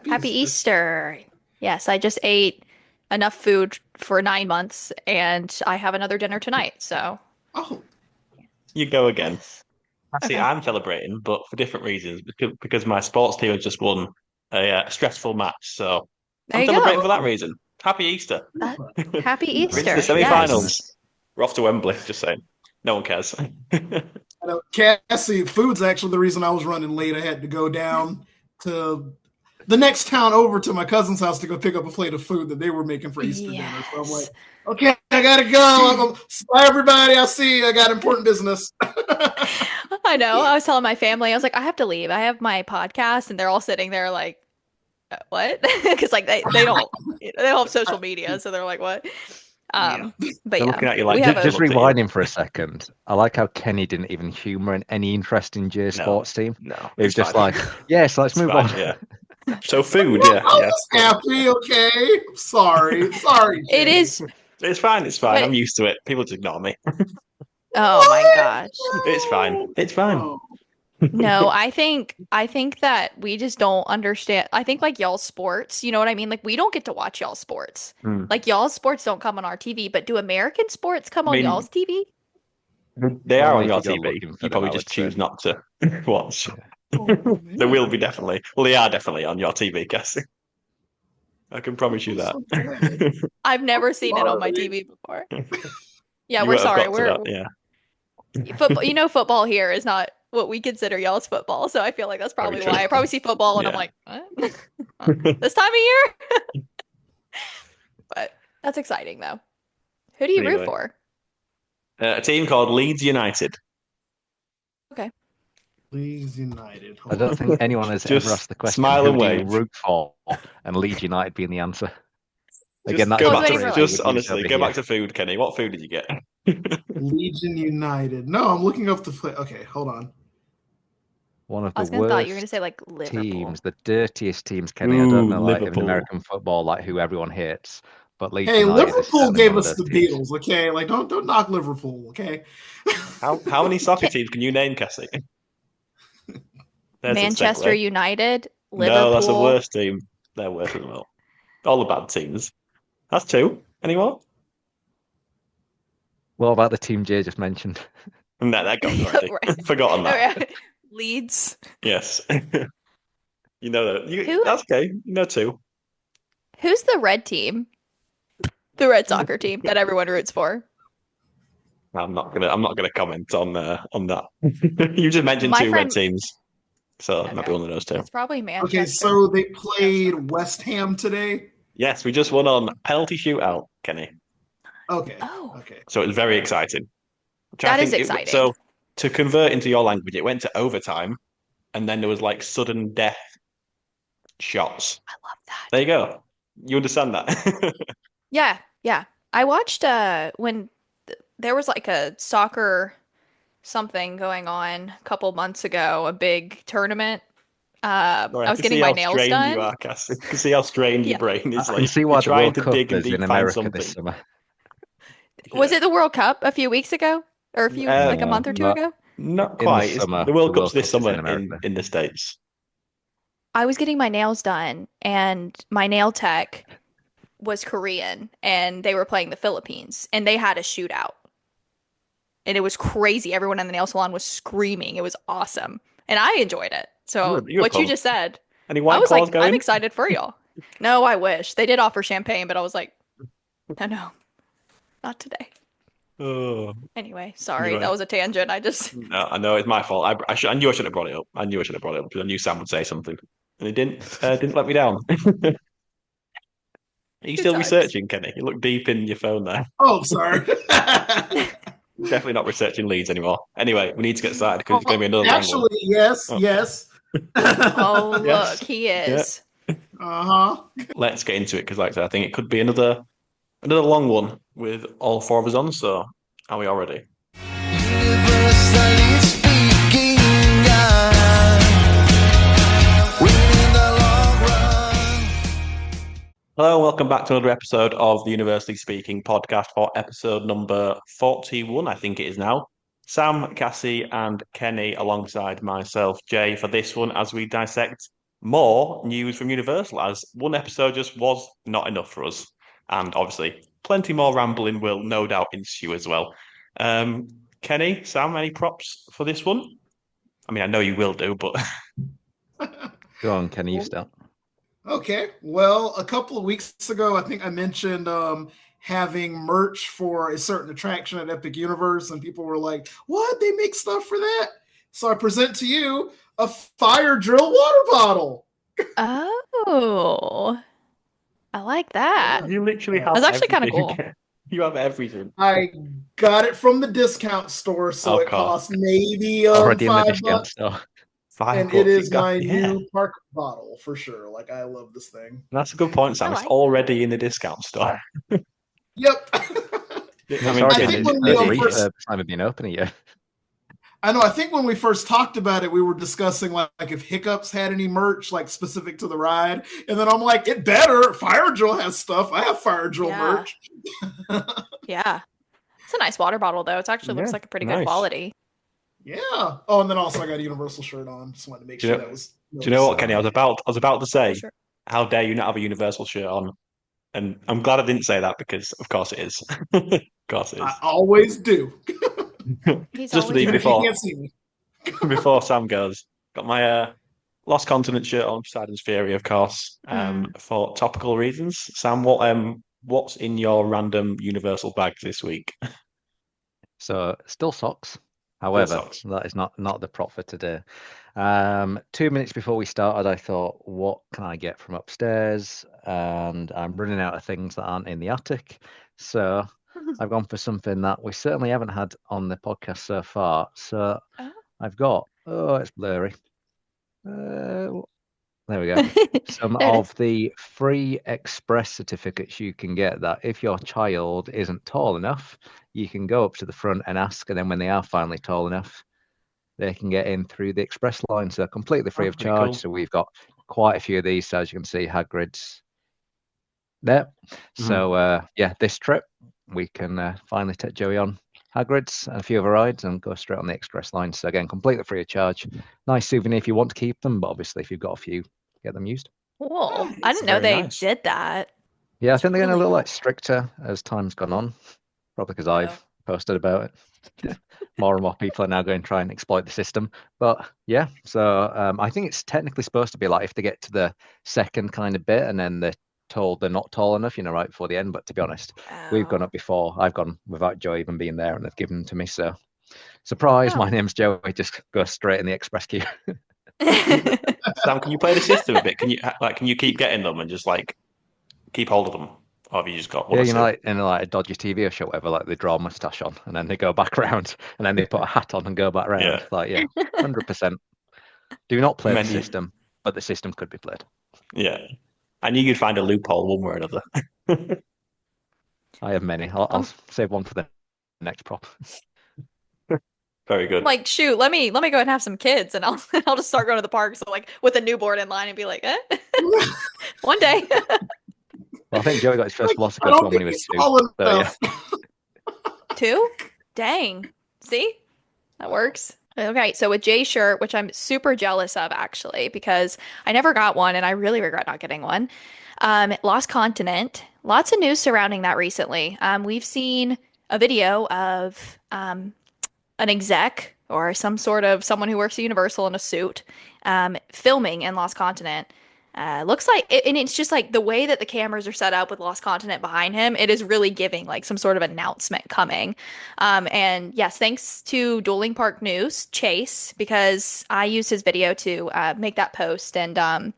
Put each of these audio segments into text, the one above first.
Happy Easter. Easter. Yes, I just ate enough food for 9 months and I have another dinner tonight. So, Oh, You go again. yes. See, Okay. I'm celebrating, but for different reasons because my sports team has just won a stressful match. So There I'm you celebrating go. for that oh, reason. Happy Easter. That, We're happy into the Easter. yes. Yes. semi-finals. We're off to Wembley, just saying. No one cares. I know, Cassie, food's actually the reason I was running late. I had to go down to the next town over to my cousin's house to go pick up a plate of food that they were making for Easter dinner. So I'm like, Yes. okay, I gotta go. Bye, everybody. I'll see you. I got important business. I know. I was telling my family, I was like, I have to leave. I have my podcast, and they're all sitting there like, what? Because like they don't have social media, so they're like, what? Yeah. Um, but They're yeah, looking at you we like, have they a Just looked at you. rewinding for a second. I like how Kenny didn't even humour in any interest in Jay's No, sports team. no, It was it's just fine. like, yes, let's It's move on. fine, yeah. So food, Well, yeah, I yes. was happy, okay? Sorry. Sorry, it Jay. is It's fine, it's fine. what I'm used to it. People just ignore me. oh my What? gosh. It's fine. It's fine. Oh, No, I think that we just don't understand. I think like y'all sports, you know what I mean? Like we don't get to watch y'all sports. Hmm. Like y'all sports don't come on our TV, but do American sports come I on mean, y'all's TV? they are Only on if your you go TV. looking for You them, probably I just would say. choose not to watch. Yeah. oh They will man. be definitely. Well, they are definitely on your TV, Cassie. I can I promise you feel that. so bad. I've I'm never seen it on my sorry. TV before. Yeah, You we're won't have sorry. got to We're that, yeah. football. Football here is not what we consider y'all's football. So I feel like that's Very probably true. why. I probably see football and I'm Yeah. like, what? This time of year? But that's exciting though. Who do you root Anyway, for? a team called Leeds United. Okay. Leeds United. I Hold don't on. think anyone has ever Just asked the question, smile who and do you wave. root for? And Leeds United being the answer. Again, Just that's I go was not back a waiting to for phrase we like just would use honestly over go back here. to food, Kenny. What food did you get? Legion United. No, I'm looking up the play. Okay, hold on. One of I the was gonna thought you were gonna worst say like Liverpool. teams, the dirtiest teams, Kenny. I don't Ooh, know, like in Liverpool. American football, like who everyone hates, but Leeds Hey, United is Liverpool certainly gave one of us those the teams. Beatles, okay? Like don't knock Liverpool, okay? How many soccer Ki- teams can you name, Cassie? There's a Manchester segue. United, No, that's the Liverpool. worst team. They're worse as well. All the bad teams. That's two. Any more? What about the team Jay just mentioned? No, that goes already. Right. Forgotten that. Okay. Leeds. Yes. You know that. Who That's okay. You know two. who's the red team? The red soccer team that everyone roots for. I'm not gonna comment on that. You just mentioned My two red friend teams, so it might be Okay. one of those two. It's probably Okay, Manchester. so they played West Ham today. Yes, we just won on penalty shootout, Kenny. Okay, Oh, okay. So it was very exciting. Which I that is think exciting. so to convert into your language, it went to overtime, and then there was like sudden death shots. I love There that. you go. You understand that? Yeah, yeah. I watched when there was like a soccer something going on a couple months ago, a big tournament. Sorry, I I was can getting see my how nails strained you done. are, Cass. I can see how strained your Yeah. brain is. I can Like see you're why the trying World to Cup dig and is deep in find America this something. summer. Was Yeah. it the World Cup a few weeks ago? Or a few like a Um, No, month or two not ago? not in the quite. It's, summer. the The World Cup's World this Cup is in summer in America. in the States. I was getting my nails done and my nail tech was Korean and they were playing the Philippines and they had a shootout. And it was crazy. Everyone in the nail salon was screaming. It was awesome. And I enjoyed it. So You were what you pumped. just said, Any I white was claws like, I'm going? excited for y'all. No, I wish. They did offer champagne, but I was like, no, no, not today. Oh, Anyway, sorry. That anyway. was a tangent. I just No, I know it's my fault. I knew I should have brought it up. I knew I should have brought it up because I knew Sam would say something, and he didn't let me down. Are you good still times. researching, Kenny? You look deep in your phone there. Oh, sorry. Definitely not researching leads anymore. Anyway, we need to get started because it's going Oh, to be another long one. actually, yes, Oh, yes. Oh, look, yes. he Yeah. is. Uh-huh. Let's get into it because, like I said, I think it could be another long one with all four of us on. So, are we all ready? Universally speaking, winning the long run. Hello, and welcome back to another episode of the Universally Speaking podcast for episode number 41, I think it is now. Sam, Cassie, and Kenny alongside myself, Jay, for this one as we dissect more news from Universal, as one episode just was not enough for us. And obviously, plenty more rambling will no doubt ensue as well. Kenny, Sam, any props for this one? I mean, I know you will do, but Go on, Kenny, you start. Okay. Well, a couple of weeks ago, I think I mentioned having merch for a certain attraction at Epic Universe, and people were like, "What? They make stuff for that?" So I present to you a fire drill water bottle. Oh, I like that. you literally Uh, have That's actually kind of everything. cool. You have everything. I got it from the discount store, so Of it course. costs maybe Already in the $5, discount store. and it $5. is my Yeah. new park bottle for sure. Like I love this thing. That's a good point, Sam. I It's like already in the discount store. Yep. I It's mean, already I in think its when the we early first time of being open yet. I know. I think when we first talked about it, we were discussing like if Hiccups had any merch like specific to the ride, and then I'm like, it better. Fire Drill has stuff. I have Fire Drill Yeah. merch. Yeah. It's a nice water bottle, though. It actually looks Yeah, like a pretty good nice. quality. Yeah. Oh, and then also I got a Universal shirt on. Just wanted to make Do you sure know- that was. Do you know what, noticed. Kenny? I was about to say, Cool shirt. how dare you not have a Universal shirt on? And I'm glad I didn't say that because, of course, it is. Of course, it I is. always do, He's Just for always the even if you before can't see me. before Sam goes, got my Lost Continent shirt on, Poseidon's Fury, of course, for topical reasons. Sam, what's in your random Universal bags this week? So still socks. However, socks. that is not the prop for today. 2 minutes before we started, I thought, what can I get from upstairs? And I'm running out of things that aren't in the attic. So I've gone for something that we certainly haven't had on the podcast so far. So Oh. I've got, it's blurry. There we go. Some There it of is. the free express certificates you can get that if your child isn't tall enough, you can go up to the front and ask, and then when they are finally tall enough, they can get in through the express line. So completely free Oh, of pretty charge. cool. So we've got quite a few of these. So as you can see, Hagrid's there. So yeah, this trip we can finally take Joey on Hagrid's and a few other rides and go straight on the express line. So again, completely free of charge. Nice souvenir if you want to keep them, but obviously if you've got a few, get them used. Cool. I Nice. didn't know Very they nice. did that. Yeah, I That's think they're getting a really little cool. like stricter as time's gone on. Probably because Oh. I've posted about it. More and more people are now going to try and exploit the system. But yeah, so I think it's technically supposed to be like if they get to the second kind of bit and then they're told they're not tall enough, right before the end. But to be honest, we've gone Oh. up before. I've gone without Joe even being there, and they've given them to me. So surprise, Oh. my name's Joey. Just go straight in the express queue. Sam, can you play the system a bit? Can you keep getting them and just like keep hold of them? Or have you just got one Yeah, or two? like in like a dodgy TV show, whatever, like they draw a mustache on and then they go back round and then they put a hat on and go back round. Yeah. Like, yeah, 100%. Do not play the Menu. system, but the system could be played. Yeah. I knew you'd find a loophole one way or another. I have many. I'll save one for the next prop. Very good. Like, shoot, let me go ahead and have some kids, and I'll I'll just start going to the park. So like with a newborn in line and be like, one day. Well, I think Joey got his first Like, I Velocicoaster don't when think he was he's 2. tall So, yeah. enough. 2? Dang. See? That works. Okay, so with Jay's shirt, which I'm super jealous of actually, because I never got one and I really regret not getting one. Lost Continent. Lots of news surrounding that recently. We've seen a video of an exec or some sort of someone who works at Universal in a suit filming in Lost Continent. Looks like and it's just like the way that the cameras are set up with Lost Continent behind him, it is really giving like some sort of announcement coming. And yes, thanks to Dueling Park News, Chase, because I used his video to make that post, and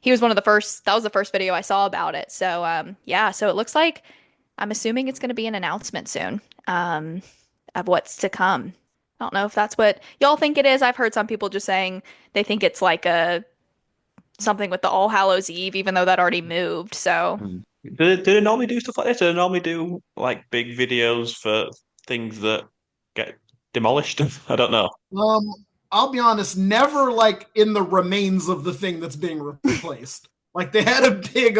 he was one of the first. That was the first video I saw about it. So yeah, so it looks like I'm assuming it's going to be an announcement soon of what's to come. I don't know if that's what y'all think it is. I've heard some people just saying they think it's like a something with the All Hallows Eve, even though that already moved. So Do they normally do stuff like this? Do they normally do like big videos for things that get demolished? I don't know. I'll be honest, never like in the remains of the thing that's being replaced. Like they had a big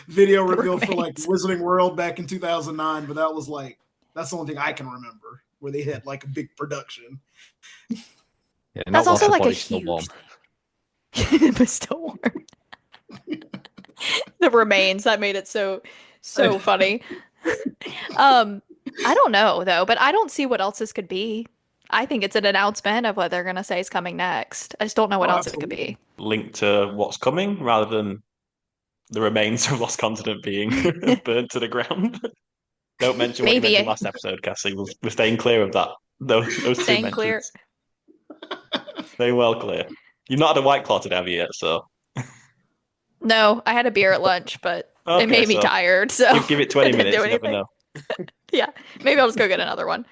video reveal for like Remains. Wizarding World back in 2009, but that was like that's the only thing I can remember where they had like a big production. Yeah, that's not also whilst the like a body's still huge warm. thing. It was still warm. The remains that made it so funny. I don't know though, but I don't see what else this could be. I think it's an announcement of what they're gonna say is coming next. I just don't know what Oh, else it could absolutely. be. Linked to what's coming rather than the remains of Lost Continent being burnt to the ground. Don't mention what you mentioned Maybe last episode, Cassie. We're staying clear of that. Those two staying clear. mentions. Stay well clear. You've not had a white claw today, have you yet? So No, I had a beer at lunch, but it okay, made me so tired, so give it I 20 didn't do minutes. You never anything. know. Yeah, maybe I'll just go get another one.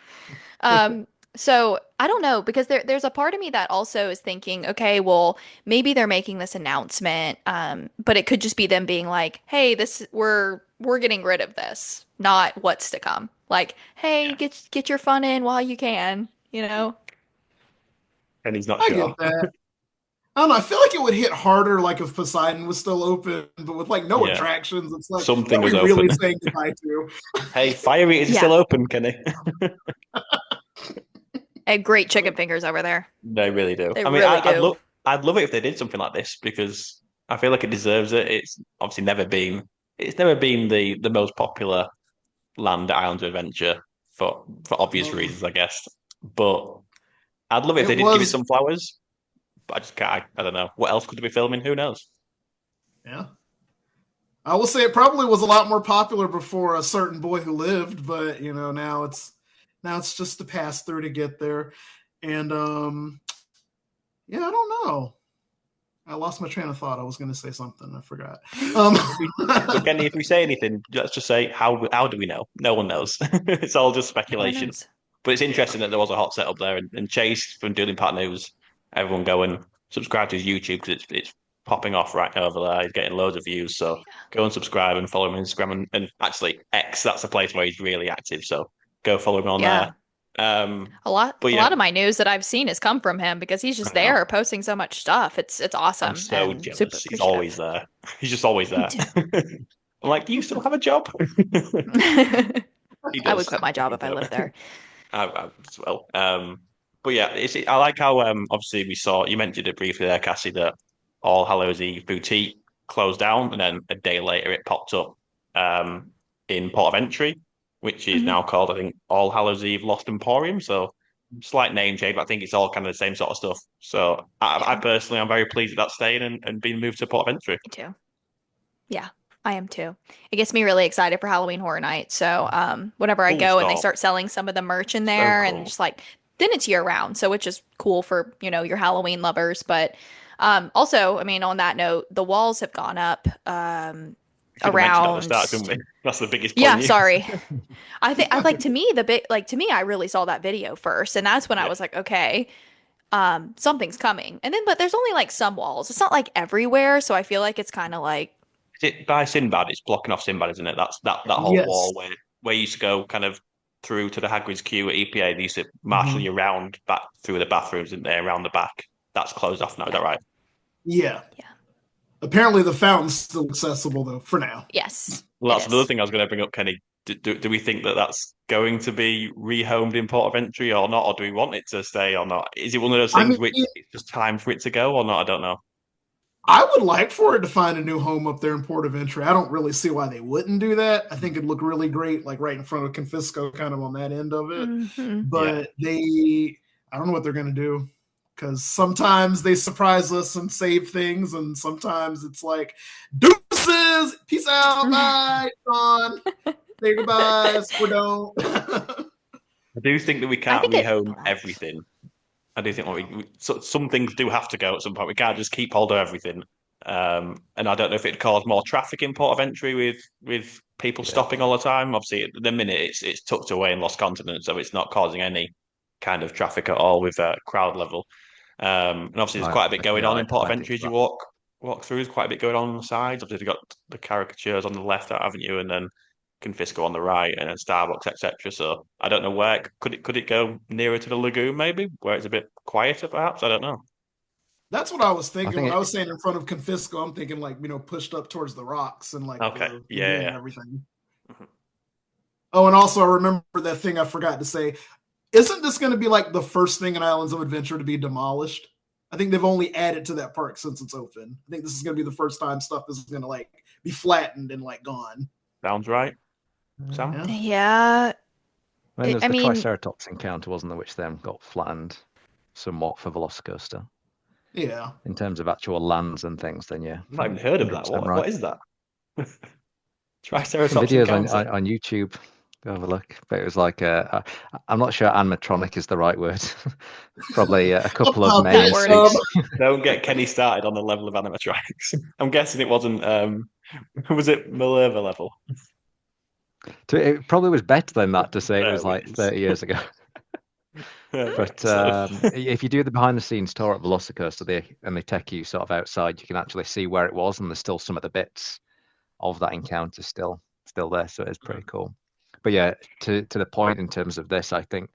Um, so I don't know because there's a part of me that also is thinking, okay, well, maybe they're making this announcement, but it could just be them being like, hey, this we're getting rid of this, not what's to come. Like, hey, Yeah, get your fun in while you can, you know? and he's not I sure. get that. I don't know. I feel like it would hit harder like if Poseidon was still open, but with like no Yeah, attractions, it's like, what something are we was really open. saying goodbye to? Hey, Fire Eaters is still Yeah, open, Kenny. and great chicken fingers over there. They really do. They I mean, really do. I'd love it if they did something like this because I feel like it deserves it. It's never been the most popular land island adventure for obvious Um, reasons, I guess. But I'd love it if it they did give it was, some flowers. But I just can't. I don't know. What else could they be filming? Who knows? yeah. I will say it probably was a lot more popular before A Certain Boy Who Lived, but now it's just to pass through to get there. And yeah, I don't know. I lost my train of thought. I was going to say something. I forgot. Um, If we, but Kenny, if we say anything, let's just say how do we know? No one knows. It's all just No one speculation. knows. But it's interesting that there was a hot setup there, and Chase from Dueling Part News, everyone go and subscribe to his YouTube because it's popping off right over there. He's getting loads of views, so go and subscribe and follow him on Instagram and actually X. That's the place where he's really active. So go follow him on there. Yeah. But A yeah, lot of my news that I've seen has come from him because he's just I know. there posting so much stuff. It's I'm awesome so and super jealous. He's always appreciative. there. He's just always Me there. too. I'm like, do you still have a job? He I would does. quit my job He if I does. lived there. I as well. But yeah, I like how obviously we saw you mentioned it briefly there, Cassie, that All Hallows Eve boutique closed down, and then a day later it popped up um, in Port of Entry, which is Mhm. now called I think All Hallows Eve Lost Emporium. So slight name change, but I think it's all kind of the same sort of stuff. So I Yeah, personally am very pleased that that's staying and being moved to Port of Entry. me too. Yeah, I am too. It gets me really excited for Halloween Horror Night. So, whenever I Full go and they stop. start selling some of the merch in So there and cool. just like, then it's year round. So, which is cool for, your Halloween lovers. But, also, I mean, on that note, the walls have gone up, We should have mentioned that at the start, around, shouldn't we? That's the biggest point. yeah, sorry. I like to me, to me, I really saw that video first. And that's when I Yeah. was like, okay, something's coming. And then, but there's only like some walls. It's not like everywhere. So I feel like it's kind of like, Is it by Sinbad? It's blocking off Sinbad, isn't it? That's that whole yes. wall where you used to go kind of through to the Hagrid's queue at EPA. They used to marshal Mhm. you around back through the bathrooms, didn't they? Around the back. That's closed off now. Is yeah, that right? Yeah. yeah. Apparently, the fountain's still accessible though for now. Yes, Well, it that's another is. thing I was going to bring up, Kenny. Do we think that that's going to be rehomed in Port of Entry or not, or do we want it to stay or not? Is it one of those I things mean, which it's just time for it to go or not? I don't know. I would like for it to find a new home up there in Port of Entry. I don't really see why they wouldn't do that. I think it'd look really great, like right in front of Confisco, kind of on that end of it. Hmm. Yeah. But I don't know what they're going to do because sometimes they surprise us and save things, and sometimes it's like deuces, peace out, bye, gone, say goodbyes, we're done. I do think that we I can't think it. rehome everything. I do think some things do have to go at some point. We can't just keep hold of everything. And I don't know if it'd cause more traffic in Port of Entry with people Yeah. stopping all the time. Obviously, at the minute it's tucked away in Lost Continent, so it's not causing any kind of traffic at all with crowd level. And obviously, there's I quite a bit going feel on like in Port of plenty Entry of as you traffic. walk through. There's quite a bit going on the sides. Obviously, you've got the caricatures on the left, haven't you? And then Confisco on the right, and then Starbucks, etc. So I don't know where could it go nearer to the lagoon, maybe where it's a bit quieter, perhaps. I don't know. That's what I was I thinking think when I was it, saying in front of Confisco. I'm thinking like pushed up towards the rocks and like Okay, the yeah, lagoon and yeah. everything. Mhm. Oh, and also I remember that thing I forgot to say. Isn't this going to be like the first thing in Islands of Adventure to be demolished? I think they've only added to that park since it's open. I think this is going to be the first time stuff is going to like be flattened and like gone. Sounds right. Sam? Yeah. Yeah. I mean, there's I the mean, Triceratops encounter, wasn't there, which then got flattened somewhat for Velocicoaster. Yeah. In terms of actual lands and things, then yeah. I've not even heard of that. 100% What is that? Triceratops Videos encounter. on YouTube. Go have a look. But it was like I'm not sure animatronic is the right word. Probably a couple of main That word. instincts. Don't get Kenny started on the level of animatronics. I'm guessing it wasn't. Was it Minerva level? It probably was better than that to say it was like Wins. 30 years ago. But So, if you do the behind the scenes tour at Velocicoaster, and they take you sort of outside, you can actually see where it was, and there's still some of the bits of that encounter still there. So it's pretty cool. But yeah, to the point in terms of this, I think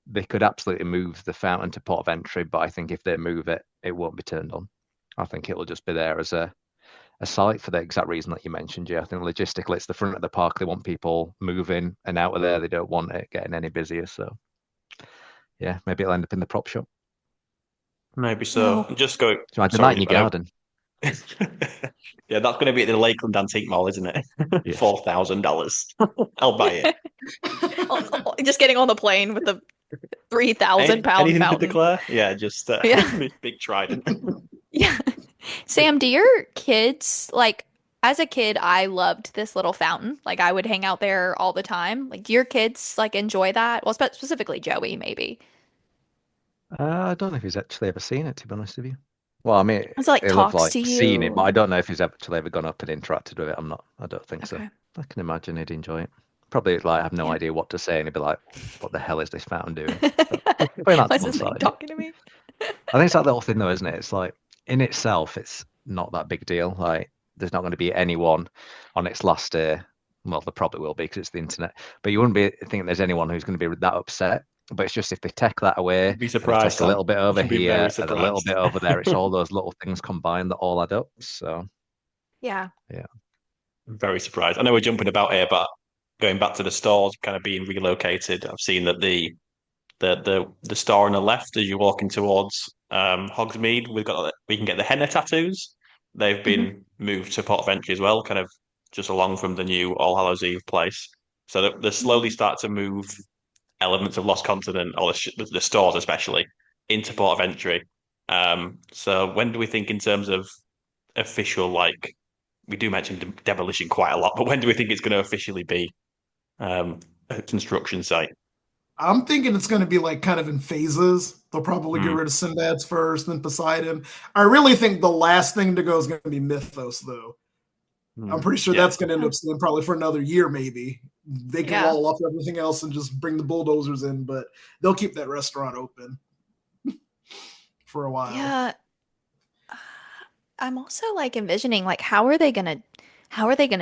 they could absolutely move the fountain to port of entry, but I think if they move it, it won't be turned on. I think it'll just be there as a site for the exact reason that you mentioned. Yeah, I think logistically it's the front of the park. They want people moving and out of there. They don't want it getting any busier. So yeah, maybe it'll end up in the prop shop. maybe so. No. Just go. Do you imagine Sorry, that in your garden? Yeah, that's going to be at the Lakeland Antique Mall, isn't it? Yes. $4,000. I'll buy it. Just getting on the plane with the 3,000-pound Anything to fountain. declare? Yeah, just Yeah. big trident. Yeah. Sam, do your kids, like, as a kid, I loved this little fountain. Like, I would hang out there all the time. Like, do your kids, like, enjoy that? Well, specifically Joey, maybe. I don't know if he's actually ever seen it, to be honest with you. Well, I mean, It's like he'll have talks like to seen it, but I you. don't know if he's actually ever gone up and interacted with it. I don't think so. Okay. I can imagine he'd enjoy it. Probably like have no Yeah. idea what to say, and he'd be like, "What the hell is this fountain doing?" But putting that to What's one this thing side. talking to me? I think it's that little thing though, isn't it? It's like in itself, it's not that big deal. Like there's not going to be anyone on its last day. Well, there probably will be because it's the internet. But you wouldn't be thinking there's anyone who's going to be that upset. But it's just if they take that away, Be and they surprised, take a little Sam. bit over You'd be very here and a little surprised. bit over there, it's all those little things combined that all add up. So Yeah. yeah, I'm very surprised. I know we're jumping about here, but going back to the stores kind of being relocated, I've seen that the store on the left as you're walking towards Hogsmeade, we can get the henna tattoos. They've hmm been moved to Port of Entry as well, kind of just along from the new All Hallows Eve place. So they slowly start to move elements of Lost Continent, or the stores especially, into Port of Entry. So when do we think in terms of official, like we do mention demolition quite a lot, but when do we think it's going to officially be a construction site? I'm thinking it's going to be like kind of in phases. They'll probably get Hmm. rid of Sinbad's first, then Poseidon. I really think the last thing to go is going to be Mythos, though. I'm pretty sure Yeah, that's going to end up staying probably for another year, maybe. They can Yeah. wall off everything else and just bring the bulldozers in, but they'll keep that restaurant open for a while. Yeah. I'm also like envisioning like how are they gonna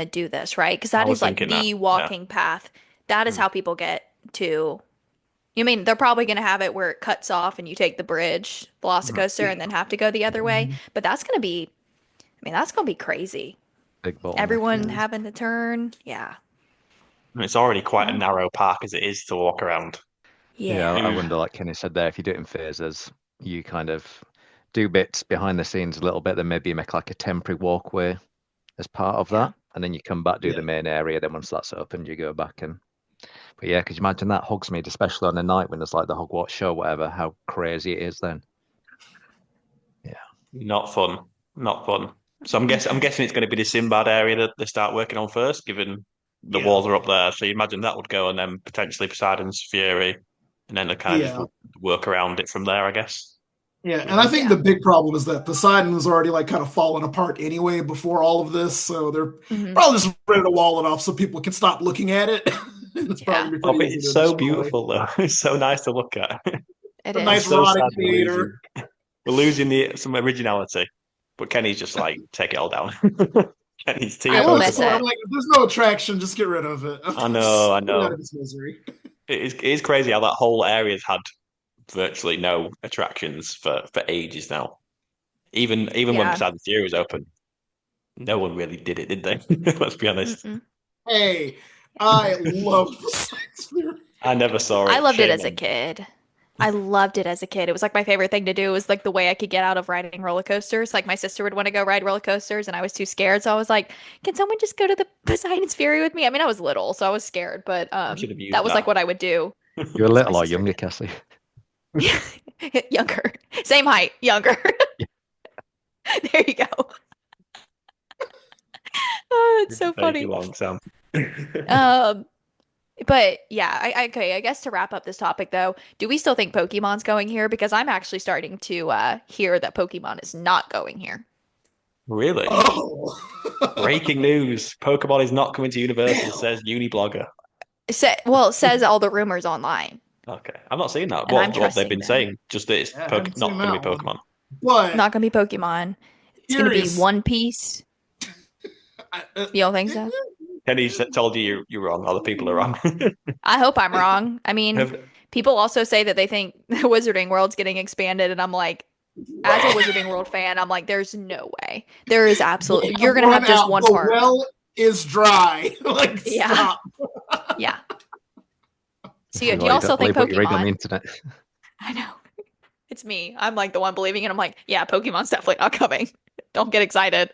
do this, right? Because I that was is like thinking that. the Yeah. walking path. That is Mm. how people get to. You mean they're probably gonna have it where it cuts off and you take the bridge, Velocicoaster, and then have to go the other way. But that's gonna be, I mean, that's gonna be crazy. big bottleneck. Everyone Yeah. having to turn. Yeah. It's already quite a Oh, narrow park as it is to walk around. Yeah, yeah. I wonder, like Kenny said there, if you do it in phases, you kind of do bits behind the scenes a little bit, then maybe you make like a temporary walkway as part of Yeah. that, and then you come back, do Yeah. the main area, then once that's open, you go back and. But yeah, could you imagine that Hogsmeade, especially on a night when there's like the Hogwarts show, whatever, how crazy it is then? Yeah. Not fun. Not fun. So I'm guessing it's going to be the Sinbad area that they start working on first, given the Yeah. walls are up there. So you imagine that would go, and then potentially Poseidon's Fury, and then they kind of Yeah. just work around it from there, I guess. Yeah, and I think Yeah. the big problem is that Poseidon was already like kind of falling apart anyway before all of this, so they're hmm probably just ready to wall it off so people can stop looking at it. It's probably Yeah. gonna be Oh, pretty but easy it's to so destroy. beautiful though. It's so nice to look at. It A I'm nice is. so rotting sad theater. we're losing some originality. But Kenny's just like, take it all down. Kenny's too I Yeah, will what's the miss focused. point? it. I'm like, if there's no attraction, just get rid of it. I know, I Get out know. of this misery. It is crazy how that whole area's had virtually no attractions for ages now. Even when Yeah. Poseidon Fury was open, no one really did it, did they? Let's be honest. Mm-mm. Hey, I love the science theory. I never saw I it. loved it Shame as a on me. kid. I loved it as a kid. It was like my favorite thing to do. It was like the way I could get out of riding roller coasters. Like my sister would want to go ride roller coasters and I was too scared. So I was like, can someone just go to the Poseidon's Fury with me? I mean, I was little, so I was scared, but I should have that used was like that. what I would do. You were So my little or sister younger, did. Cassie? Younger. Same height, younger. Yeah. There you go. Oh, it's Didn't so take you funny. long, Sam. Um, but yeah, okay, I guess to wrap up this topic though, do we still think Pokemon's going here? Because I'm actually starting to hear that Pokemon is not going here. Really? Oh. Breaking news. Pokemon is not coming to Universal, says Uniblogger. Well, it says all the rumors online, Okay. I'm not seeing that. and I'm What they've trusting been them. saying. Just that it's Yeah, I haven't seen not going to that be one. Pokemon. But Not gonna be Pokemon. It's gonna be curious. One Piece. I, You don't think so? Kenny told you you're wrong. Other people are wrong. I hope I'm wrong. I mean, Have, people also say that they think the Wizarding World's getting expanded, and I'm like, as a Wizarding World fan, I'm like, there's no way. There is they absolutely. have You're gonna run have just out. one The park. well is dry. Like, Yeah, stop. yeah. So Believe do you what you also don't think believe what you read on the Pokemon? internet. I know. It's me. I'm like the one believing it. I'm like, yeah, Pokemon's definitely not coming. Don't get excited.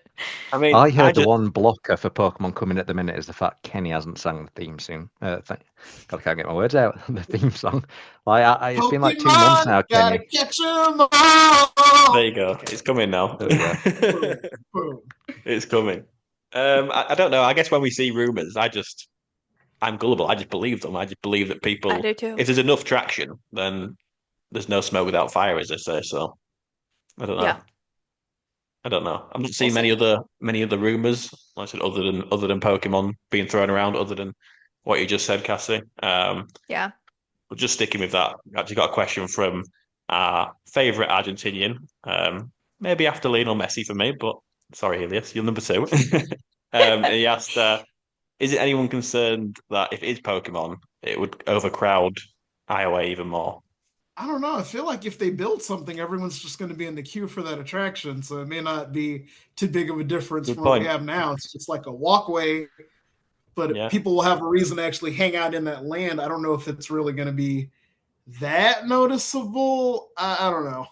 I mean, I I heard the just one blocker for Pokemon coming at the minute is the fact Kenny hasn't sang the theme soon. God, I can't get my words out. The theme song. It's been like 2 months Pokemon, now, gotta Kenny. catch 'em there all. you go. It's coming now. There we go. Boom, boom. It's coming. I don't know. I guess when we see rumors, I'm gullible. I just believe them. I just believe that I people, do too. if there's enough traction, then there's no smoke without fire, as they say. So I don't Yeah, know. I don't know. I'm not seeing Also, many other rumors, like I said, other than Pokemon being thrown around, other than what you just said, Cassie. yeah. But just sticking with that, actually got a question from our favourite Argentinian. Maybe after Lionel Messi for me, but sorry, Elias, you're number two. And he asked, is it anyone concerned that if it is Pokemon, it would overcrowd Iowa even more? I don't know. I feel like if they build something, everyone's just going to be in the queue for that attraction. So it may not be too big of a difference Good from what we point. have now. It's just like a walkway, but Yeah. people will have a reason to actually hang out in that land. I don't know if it's really going to be that noticeable. I don't know.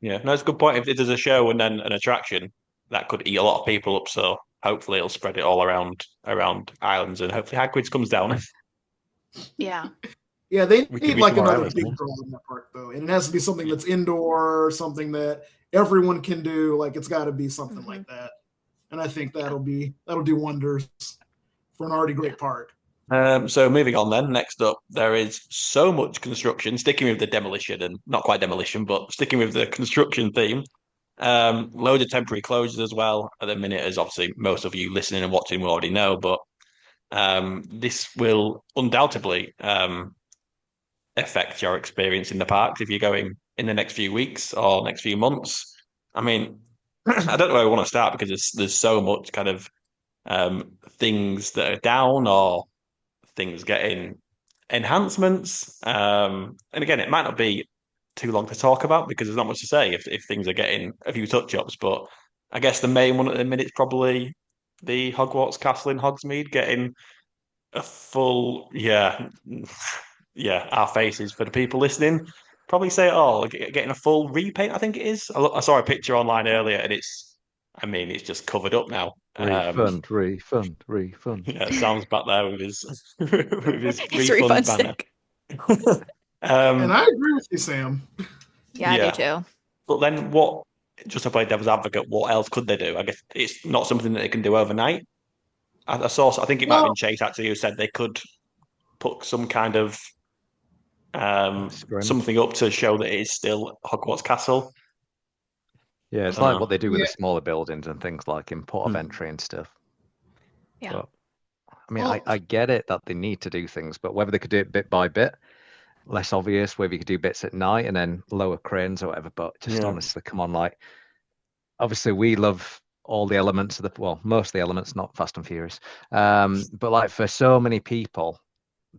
Yeah, no, it's a good point. If there's a show and then an attraction, that could eat a lot of people up. So hopefully it'll spread it all around islands, and hopefully Hagrid's comes down. Yeah. Yeah, they We could need reach like more another islands. big Yeah. draw in that park though, and it has to be something that's indoor, something that everyone can do. Like it's got to be something Hmm. like that, and I think Yeah. that'll do wonders for an already Yeah. great park. So moving on then, next up, there is so much construction, sticking with the demolition and not quite demolition, but sticking with the construction theme. Loads of temporary closures as well at the minute, as obviously most of you listening and watching will already know, but this will undoubtedly affect your experience in the parks if you're going in the next few weeks or next few months. I mean, I don't know where I want to start because there's so much kind of things that are down or things getting enhancements. And again, it might not be too long to talk about because there's not much to say if things are getting a few touch ups. But I guess the main one at the minute is probably the Hogwarts Castle in Hogsmeade getting a full, yeah, yeah, our faces for the people listening. Probably say it all, getting a full repaint, I think it is. I saw a picture online earlier and I mean, it's just covered up now. Refund, refund, refund. Yeah, Sam's back there with his with his It's refund refund banner. stick. And Um, I agree with you, Sam. Yeah, I do yeah, too. but then what? Just to play devil's advocate, what else could they do? I guess it's not something that they can do overnight. I saw, I think it might have been Well, Chase actually who said they could put some kind of Scrim. something up to show that it is still Hogwarts Castle. Yeah, I it's don't like what know. they do with the yeah. smaller buildings and things like in port of Hmm. entry and stuff. Yeah. But I mean, Well, I get it that they need to do things, but whether they could do it bit by bit, less obvious, whether you could do bits at night and then lower cranes or whatever. But just Yeah, honestly, come on, like obviously we love all the elements of the well, most of the elements, not Fast and Furious. But like for so many people,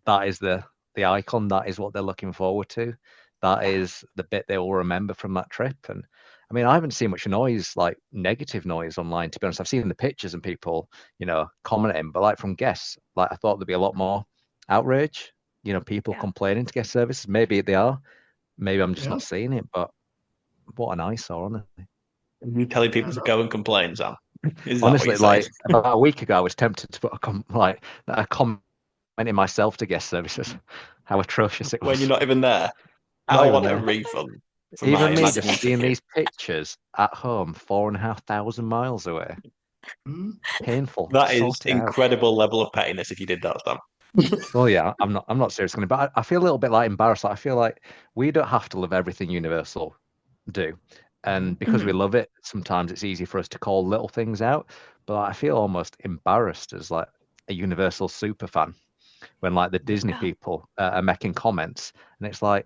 that is the icon, that is what they're looking forward to. That Yeah. is the bit they will remember from that trip. And I mean, I haven't seen much noise, like negative noise online, to be honest. I've seen the pictures and people, commenting, but like from guests, like I thought there'd be a lot more outrage, people Yeah. complaining to guest services. Maybe they are, maybe I'm just Yeah. not seeing it, but what an eyesore, honestly. You telling people I to know. go and complain, Sam? Is that what Honestly, you're saying? like about a week ago, I was tempted to put a comment in myself to guest services, how atrocious it When you're was. not even there, Not I even want a there. refund for my Even me just imaginary seeing ticket. these pictures at home, 4,500 miles away. Mhm. Painful. That Just is sort it out. incredible level of pettiness if you did that, Sam. Well, yeah, I'm not serious, but I feel a little bit like embarrassed. Like, I feel like we don't have to love everything Universal do, and because we Mhm. love it, sometimes it's easy for us to call little things out. But I feel almost embarrassed as like a Universal super fan when like the Disney Yeah. people are making comments, and it's like,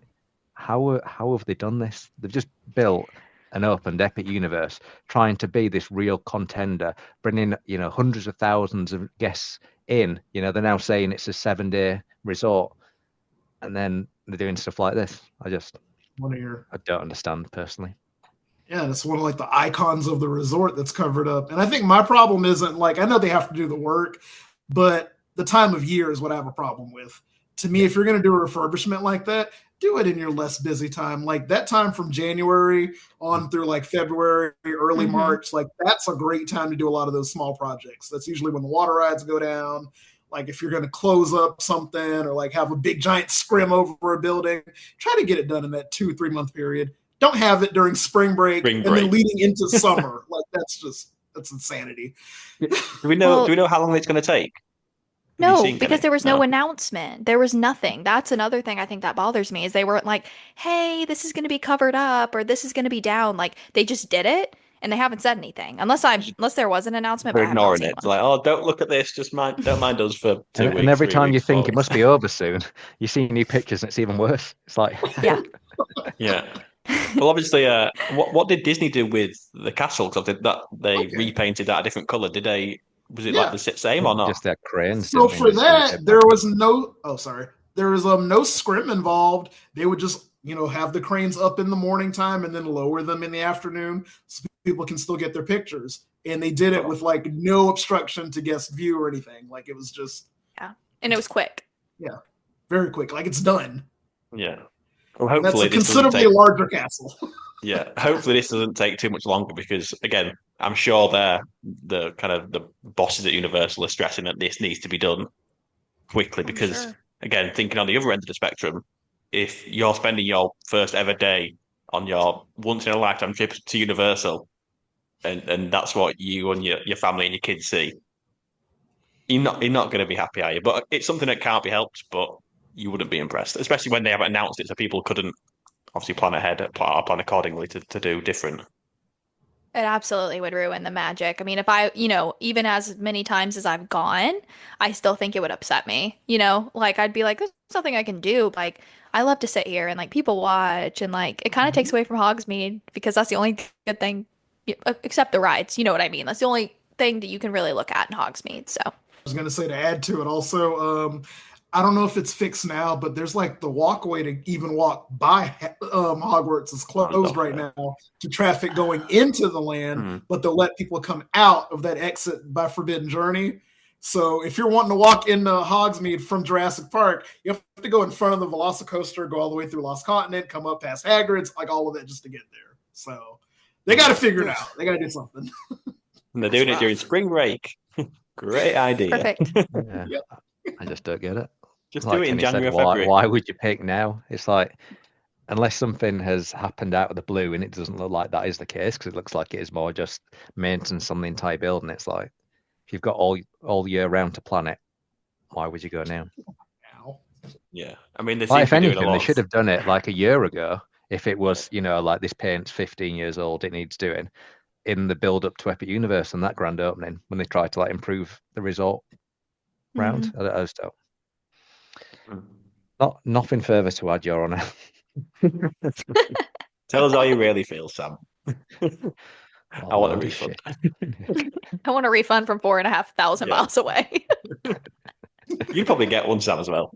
how have they done this? They've just built an opened epic universe, trying to be this real contender, bringing hundreds of thousands of guests in. They're now saying it's a 7-day resort, and then they're doing stuff like this. One of your I don't understand personally. Yeah, and it's one of like the icons of the resort that's covered up. And I think my problem isn't like I know they have to do the work, but the time of year is what I have a problem with. To me, Yeah. if you're going to do a refurbishment like that, do it in your less busy time. Like that time from January on through like February, early Mhm. March, like that's a great time to do a lot of those small projects. That's usually when the water rides go down. Like if you're going to close up something or like have a big giant scrim over a building, try to get it done in that 2-3 month period. Don't have it during spring break Spring and then break. leading into summer. Like that's insanity. Do we know? Do Well, we know how long it's going to take? Have you no, seen, because Kenny? there was no No. announcement. There was nothing. That's another thing I think that bothers me is they weren't like, "Hey, this is going to be covered up or this is going to be down." Like they just did it and they haven't said anything. Unless there was an announcement, They're but I have not ignoring seen it. It's one. like, oh, don't look at this. Just don't mind us for And, 2 and weeks, every three time you weeks, think 4 it weeks. must be over soon, you see new pictures and it's even worse. It's like, Yeah. Yeah. Well, obviously, what did Disney do with the castle? Because they Okay. repainted that a different color. Did they? Was it like Yeah. the same or not? just their cranes, So didn't they? And for just do the that, same thing. there was no there was no scrim involved. They would just, have the cranes up in the morning time and then lower them in the afternoon so people can still get their pictures. And they did it with like no obstruction to guest view or anything. Like it was just Yeah. And it was quick. yeah, very quick. Like it's done. Yeah. Well, And that's hopefully a this doesn't considerably take. larger castle. Yeah, hopefully this doesn't take too much longer because again, I'm sure the kind of the bosses at Universal are stressing that this needs to be done quickly I'm because sure. again, thinking on the other end of the spectrum, if you're spending your first ever day on your once in a lifetime trip to Universal and that's what you and your family and your kids see, you're not going to be happy, are you? But it's something that can't be helped, but you wouldn't be impressed, especially when they haven't announced it, so people couldn't obviously plan ahead, plan accordingly to do different. It absolutely would ruin the magic. I mean, if even as many times as I've gone, I still think it would upset me. Like I'd be like, there's nothing I can do. Like I love to sit here and like people watch and like it kind of takes away from Hogsmeade because that's the only good thing, except the rides. You know what I mean? That's the only thing that you can really look at in Hogsmeade. So, Was going to say to add to it also, I don't know if it's fixed now, but there's like the walkway to even walk by Hogwarts is Oh, closed right okay. now to traffic going into the land, Hmm. but they'll let people come out of that exit by Forbidden Journey. So if you're wanting to walk into Hogsmeade from Jurassic Park, you have to go in front of the Velocicoaster, go all the way through Lost Continent, come up past Hagrid's, like all of that just to get there. So they got to figure it out. They got to do something. And they're that's doing it during rough. spring break. Great idea. Perfect. Yeah, Yep. I just don't get it. Just do Like it in Kenny said, January or why February. why would you pick now? It's like unless something has happened out of the blue, and it doesn't look like that is the case because it looks like it is more just maintenance on the entire building. It's like if you've got all year round to plan it, why would you go now? Now. Yeah. I mean, they Like seem if to be doing a anything, they lot of. should have done it like a year ago. If it was, like this paint's 15 years old, it needs doing in the build up to Epic Universe and that grand opening when they tried to like improve the resort round. Hmm. I just don't. Hmm. Nothing further to add, Your Honour. Tell us how you really feel, Sam. I A want a load of refund. shit. I want a refund from 4,500 Yeah. miles away. You'd probably get one, Sam, as well.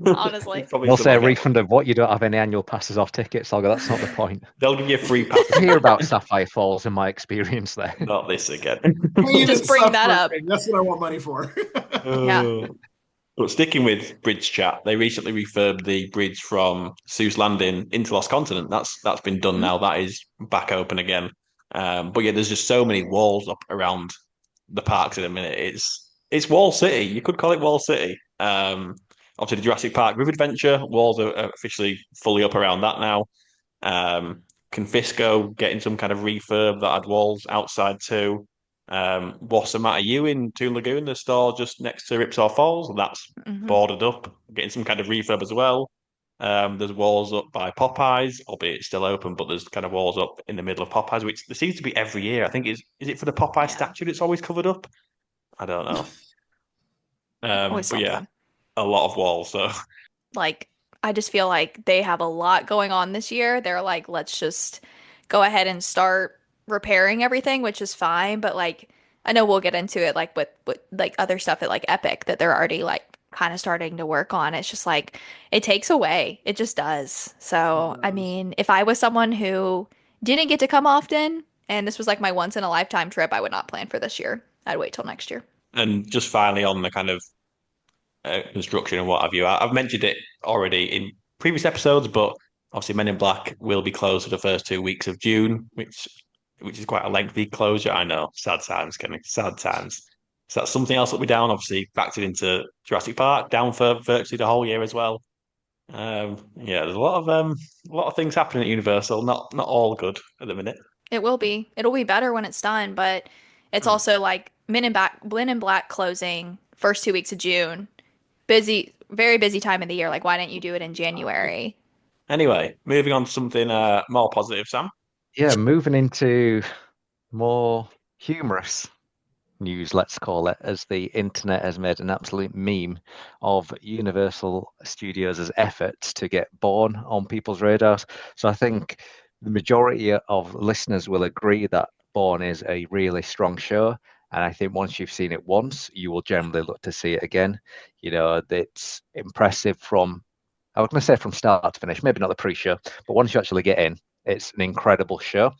Honestly. You'd probably They'll say somehow a get one. refund of what you don't have any annual passes or tickets. I'll go, that's not the point. They'll give you a free pass. I hear about Sapphire Falls in my experience there. Not this again. Pain Just and bring that up. suffering. That's what I want money for. Yeah. Oh. But sticking with bridge chat, they recently refurbed the bridge from Seuss Landing into Lost Continent. That's been done now. That is back open again. But yeah, there's just so many walls up around the parks at the minute. It's Wall City. You could call it Wall City. Obviously, the Jurassic Park River Adventure walls are officially fully up around that now. Confisco getting some kind of refurb that had walls outside too. What's the matter? You in Toon Lagoon, the store just next to Ripsaw Falls, that's Hmm. boarded up, getting some kind of refurb as well. There's walls up by Popeyes, albeit it's still open, but there's kind of walls up in the middle of Popeyes, which there seems to be every year. I think is it for the Popeye Yeah, statue that's always covered up? I don't know. always But yeah, something. a lot of walls. So Like, I just feel like they have a lot going on this year. They're like, let's just go ahead and start repairing everything, which is fine. But like, I know we'll get into it like with like other stuff at like Epic that they're already like kind of starting to work on. It's just like it takes away. It just does. It So, I does. mean, if I was someone who didn't get to come often and this was like my once in a lifetime trip, I would not plan for this year. I'd wait till next year. and just finally on the kind of construction and what have you. I've mentioned it already in previous episodes, but obviously Men in Black will be closed for the first 2 weeks of June, which is quite a lengthy closure. I know, sad times, Kenny, sad times. So that's something else that'll be down. Obviously, factored into Jurassic Park, down for virtually the whole year as well. Yeah, there's a lot of things happening at Universal. Not all good at the minute. It will be. It'll be better when it's done, but it's Mm. also like Men in Black closing first 2 weeks of June. Busy, very busy time of the year. Like, why didn't you do it in January? Anyway, moving on to something more positive, Sam. Yeah, moving into more humorous news, let's call it, as the internet has made an absolute meme of Universal Studios' efforts to get Bourne on people's radars. So I think the majority of listeners will agree that Bourne is a really strong show. And I think once you've seen it once, you will generally look to see it again. You know, it's impressive from, I was going to say from start to finish, maybe not the pre-show, but once you actually get in, it's an incredible show.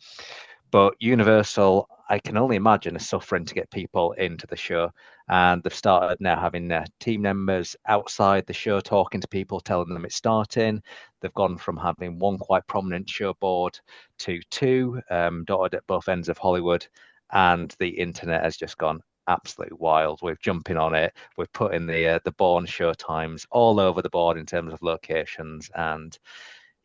But Universal, I can only imagine, are suffering to get people into the show. And they've started now having their team members outside the show talking to people, telling them it's starting. They've gone from having one quite prominent show board to two, dotted at both ends of Hollywood. And the internet has just gone absolutely wild. We're jumping on it. We're putting the Bourne show times all over the board in terms of locations. And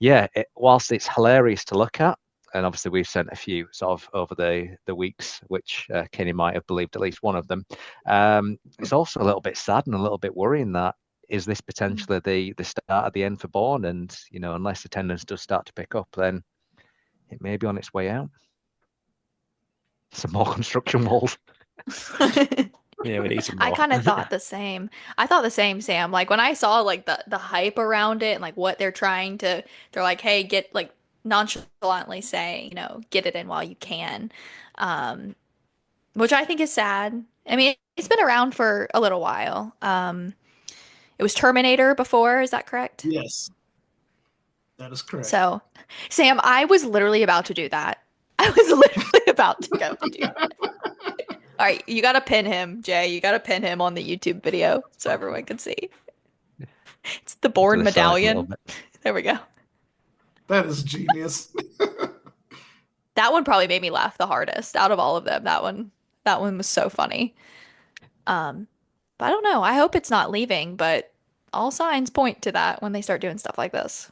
yeah, whilst it's hilarious to look at, and obviously we've sent a few sort of over the weeks, which Kenny might have believed at least one of them. It's also a little bit sad and a little bit worrying that is this potentially the start of the end for Bourne, and you know, unless attendance does start to pick up, then it may be on its way out. Some more construction walls. Yeah, we need some I more. kind of thought the same. I thought the same, Sam. Like when I saw like the hype around it and like what they're like, hey, get like nonchalantly saying, get it in while you can. Um, which I think is sad. I mean, it's been around for a little while. It was Terminator before, is that correct? Yes, that is correct. So, Sam, I was literally about to do that. I was literally about to go to do that. All right, you gotta pin him, Jay. You gotta pin him on the YouTube video so everyone can see. It's the To Bourne the side a little medallion. bit. There we go. That is genius. That one probably made me laugh the hardest out of all of them. That one was so funny. Um, but I don't know. I hope it's not leaving, but all signs point to that when they start doing stuff like this.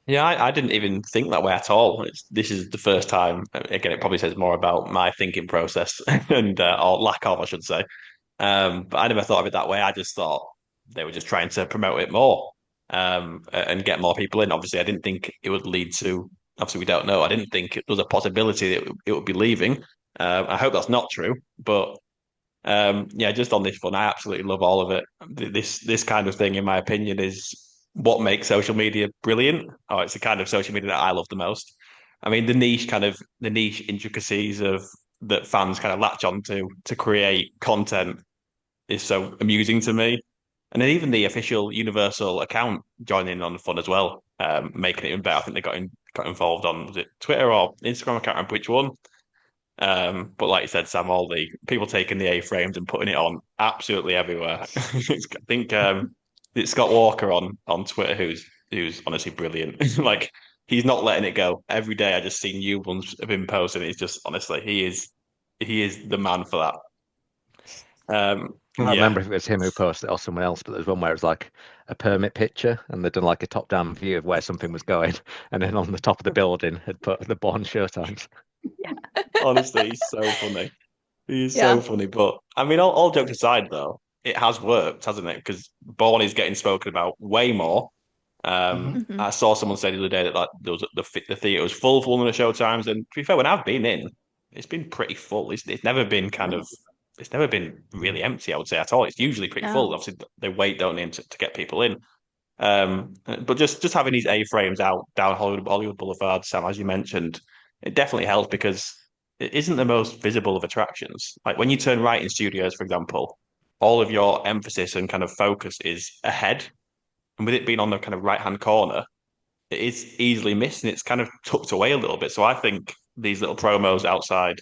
Yeah, I didn't even think that way at all. This is the first time. Again, it probably says more about my thinking process and or lack of, I should say. But I never thought of it that way. I just thought they were just trying to promote it more, and get more people in. Obviously, I didn't think it would lead to. Obviously, we don't know. I didn't think there was a possibility that it would be leaving. I hope that's not true. But yeah, just on this one, I absolutely love all of it. This kind of thing, in my opinion, is what makes social media brilliant. Oh, it's the kind of social media that I love the most. I mean, the niche intricacies of that fans kind of latch onto to create content is so amusing to me. And then even the official Universal account joining in on the fun as well, making it even better. I think they got involved on, was it Twitter or Instagram? I can't remember which one. But like you said, Sam, all the people taking the A-frames and putting it on absolutely everywhere. I think it's Scott Walker on Twitter who's honestly brilliant. Like he's not letting it go. Every day I just see new ones of him posting. He's just honestly he is the man for that. I can't remember Yeah. if it was him who posted it or someone else, but there was one where it was like a permit picture and they'd done like a top-down view of where something was going, and then on the top of the building had put the Bourne showtimes. Honestly, he's so funny. He's so Yeah. funny. But I mean, all jokes aside, though, it has worked, hasn't it? Because Bourne is getting spoken about way more. Mhm. Hmm. I saw someone say the other day that like there was the theater was full for one of the show times, and to be fair, when I've been in, it's been pretty full. It's never been it's never been really empty, I would say at all. It's usually pretty full. No. Obviously, they wait, don't they, to get people in. But just having these A-frames out down Hollywood Boulevard, Sam, as you mentioned, it definitely helps because it isn't the most visible of attractions. Like when you turn right in studios, for example, all of your emphasis and kind of focus is ahead. And with it being on the kind of right-hand corner, it is easily missed and it's kind of tucked away a little bit. So I think these little promos outside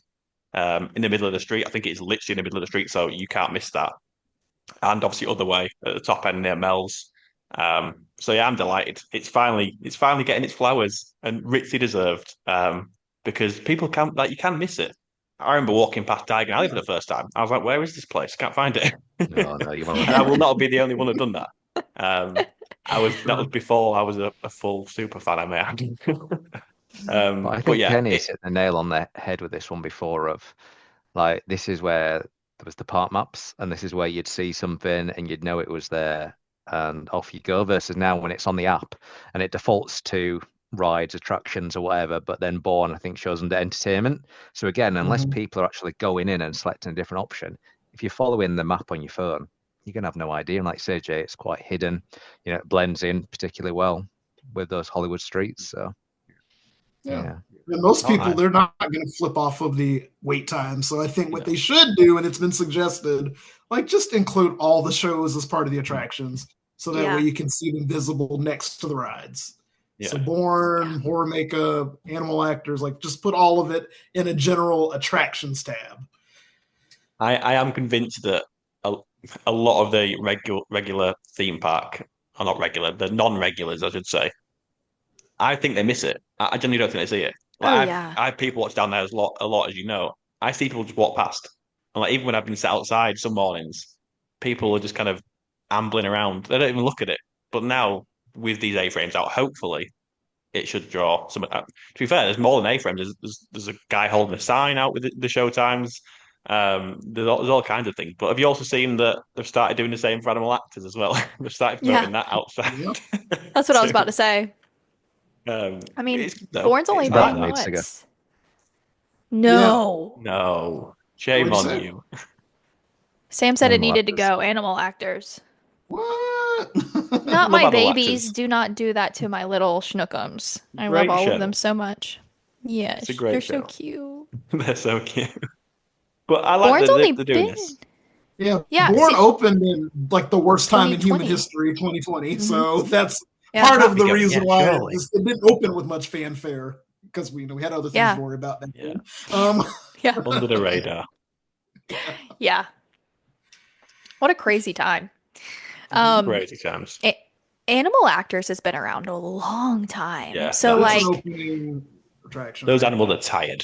in the middle of the street, I think it's literally in the middle of the street, so you can't miss that. And obviously other way at the top end near Mel's. So yeah, I'm delighted. It's finally getting its flowers and richly deserved. Because people can't like you can miss it. I remember walking past Diagon Alley for the first time. I was like, "Where is this place? Can't find it." No, no, you And won't. I will not be the only one that done that. That was before I was a full super fan, I may add. But I But think yeah, Kenny's hit the nail on the head with this one before of like this is where there was the park maps and this is where you'd see something and you'd know it was there and off you go versus now when it's on the app and it defaults to rides, attractions or whatever, but then Bourne I think shows under entertainment. So again, unless Mhm. people are actually going in and selecting a different option, if you're following the map on your phone, you're gonna have no idea. And like you say, Jay, it's quite hidden. It blends in particularly well with those Hollywood streets. So Yeah. yeah. And most oh, people, I, they're not going to flip off of the wait time. So I think what no, they should do, and it's been suggested, like just include all the shows as part of the mm, attractions. So that way Yeah. you can see them visible next to the rides. So yeah. Yeah. Born, horror makeup, animal actors, like just put all of it in a general attractions tab. I am convinced that a, a lot of the regular theme park, or not regular, the non-regulars, I should say, I think they miss it. I genuinely don't think they see it. Like Oh I've yeah. I have people watch down there a lot, as you know. I see people just walk past, and like even when I've been sat outside some mornings, people are just kind of ambling around. They don't even look at it. But now with these A-frames out, hopefully it should draw some. To be fair, there's more than A-frames. There's a guy holding a sign out with the show times. There's all kinds of things. But have you also seen that they've started doing the same for animal actors as well? They've started Yeah. promoting that outside Yeah. That's what I was about too. to say. I mean, It's good though. Bourne's only It's That nice. been and needs to go. what? Yeah. No. No, shame What'd you on say? you. Sam said it Animal needed to actors. go. Animal actors. What? Not Love my animal babies. actors. Do not do that to my little schnookums. I love Great all of them show. so much. It's a Yes, they're great so show. cute. They're so cute. But I like Bourne's that only they're doing been. this. Yeah, Yeah, Born see, opened in like the worst time in human 2020. history, 2020. Hmm. So that's Yeah. part Can't of be the going reason yet, why surely. it didn't open with much fanfare because we had other things to Yeah. worry about back Yeah, then. Um, Yeah. under the radar. Yeah. What a crazy time. Um, Crazy times. A- Animal Actors has been around a long time. Yeah, So that it's an has. like, opening attraction, Those right? animals are tired.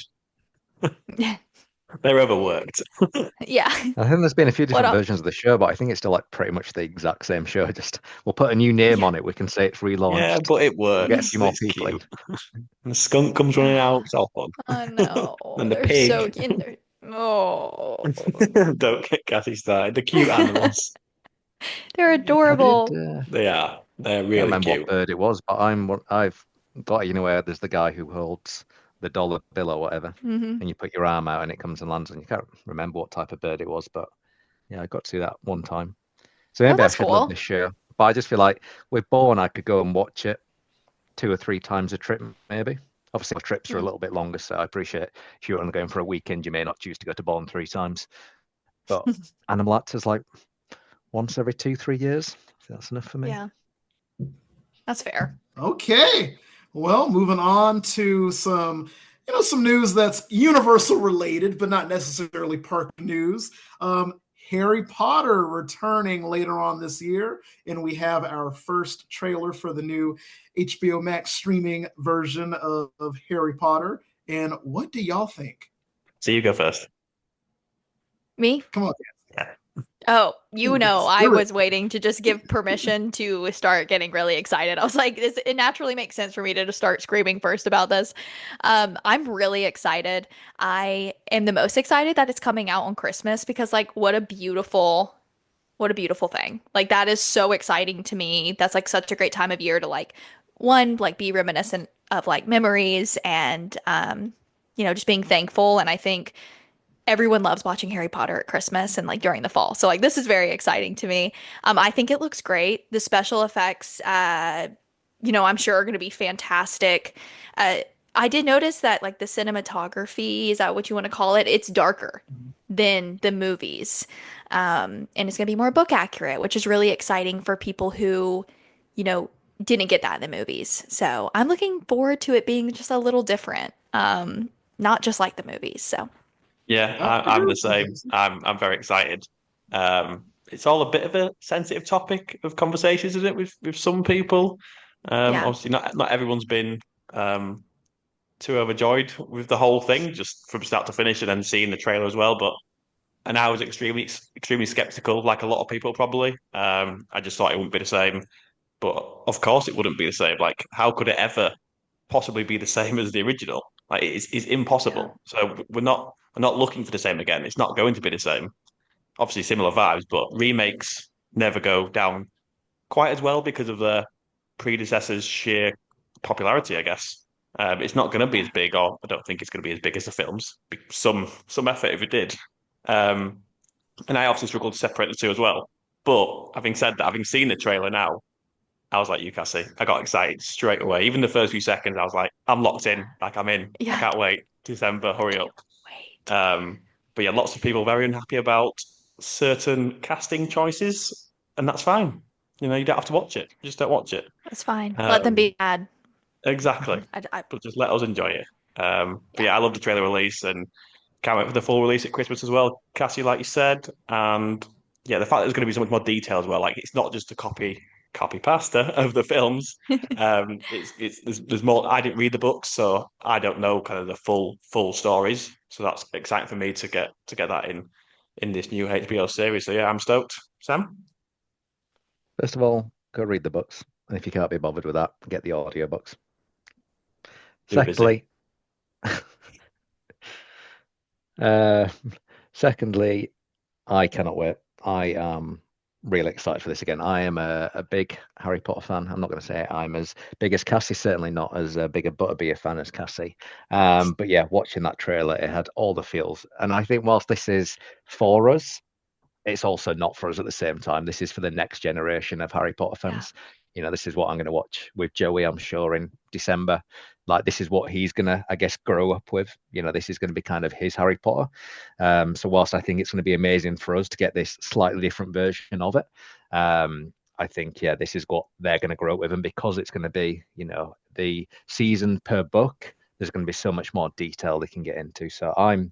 They're overworked. yeah. I think there's been a few What different up? versions of the show, but I think it's still like pretty much the exact same show. Just we'll put a new name Yeah. on it. We can say it's Yeah, relaunched. but it We'll get a works. few more It's people in. cute. And the skunk comes running out. It's all I fun. know. And the They're so pig. in there. Oh, Don't get Cassie started. The cute animals. they're I did. adorable. They are. They're Can't really remember what cute. bird it was, but I've got where there's the guy who holds the dollar bill or whatever, Hmm. and you put your arm out and it comes and lands, and you can't remember what type of bird it was, but yeah, I got to see that one time. So Oh, maybe I that's should love cool. this show. But I just feel like with Bourne, I could go and watch it 2 or 3 times a trip, maybe. Obviously, my trips are a Mm. little bit longer, so I appreciate if you're only going for a weekend, you may not choose to go to Bourne 3 times. But Animal Actors, like once every 2, 3 years, that's enough for me. Yeah, that's fair. Okay. Well, moving on to some some news that's Universal related, but not necessarily park news. Harry Potter returning later on this year, and we have our first trailer for the new HBO Max streaming version of Harry Potter. And what do y'all think? So you go first. Me? Come on, Yeah. Oh, yes, I you're it. was waiting to just give permission to start getting really excited. I was like, it naturally makes sense for me to just start screaming first about this. I'm really excited. I am the most excited that it's coming out on Christmas because like what a beautiful thing. Like that is so exciting to me. That's like such a great time of year to like one, like be reminiscent of like memories and just being thankful. And I think everyone loves watching Harry Potter at Christmas and like during the fall. So like this is very exciting to me. I think it looks great. The special effects, I'm sure are going to be fantastic. Uh, I did notice that like the cinematography, is that what you want to call it? It's darker than the movies. And it's going to be more book accurate, which is really exciting for people who, you know, didn't get that in the movies. So I'm looking forward to it being just a little different. Not just like the movies. So Yeah, I I'm agree the with you, same. Casey. I'm very excited. It's all a bit of a sensitive topic of conversations, isn't it, with some people? yeah. Obviously, not everyone's been um, too overjoyed with the whole thing, just from start to finish, and then seeing the trailer as well. And I was extremely skeptical, like a lot of people probably. I just thought it wouldn't be the same, but of course it wouldn't be the same. Like, how could it ever possibly be the same as the original? Like, it's Yeah. impossible. So we're not looking for the same again. It's not going to be the same. Obviously, similar vibes, but remakes never go down quite as well because of the predecessor's sheer popularity, I guess. It's not going to be as Yeah. big, or I don't think it's going to be as big as the films. Some effort if it did. Um, and I obviously struggled to separate the two as well. But having said that, having seen the trailer now, I was like you, Cassie. I got excited straight away. Even the first few seconds, I was like, I'm locked in. Like I'm in. I Yeah. can't wait. December, I hurry up. can't wait. Um, but yeah, lots of people very unhappy about certain casting choices, and that's fine. You don't have to watch it. Just don't watch it. That's fine. Let them Um, be mad. exactly. I But just let us enjoy it. But yeah. yeah, I love the trailer release and can't wait for the full release at Christmas as well, Cassie, like you said. And yeah, the fact that there's going to be so much more detail as well. Like it's not just a copy pasta of the films. It's there's more. I didn't read the books, so I don't know kind of the full stories. So that's exciting for me to get that in this new HBO series. So yeah, I'm stoked. Sam, First of all, go read the books. And if you can't be bothered with that, get the audiobooks. too busy. Secondly, uh, secondly, I cannot wait. I am really excited for this again. I am a big Harry Potter fan. I'm not going to say I'm as big as Cassie, certainly not as big a Butterbeer fan as Cassie. But yeah, watching that trailer, it had all the feels. And I think whilst this is for us, it's also not for us at the same time. This is for the next generation of Harry Potter Yeah. fans. This is what I'm going to watch with Joey, I'm sure, in December. Like, this is what he's going to, I guess, grow up with. This is going to be kind of his Harry Potter. So, whilst I think it's going to be amazing for us to get this slightly different version of it, I think, yeah, this is what they're going to grow up with. And because it's going to be, the season per book, there's going to be so much more detail they can get into. So, I'm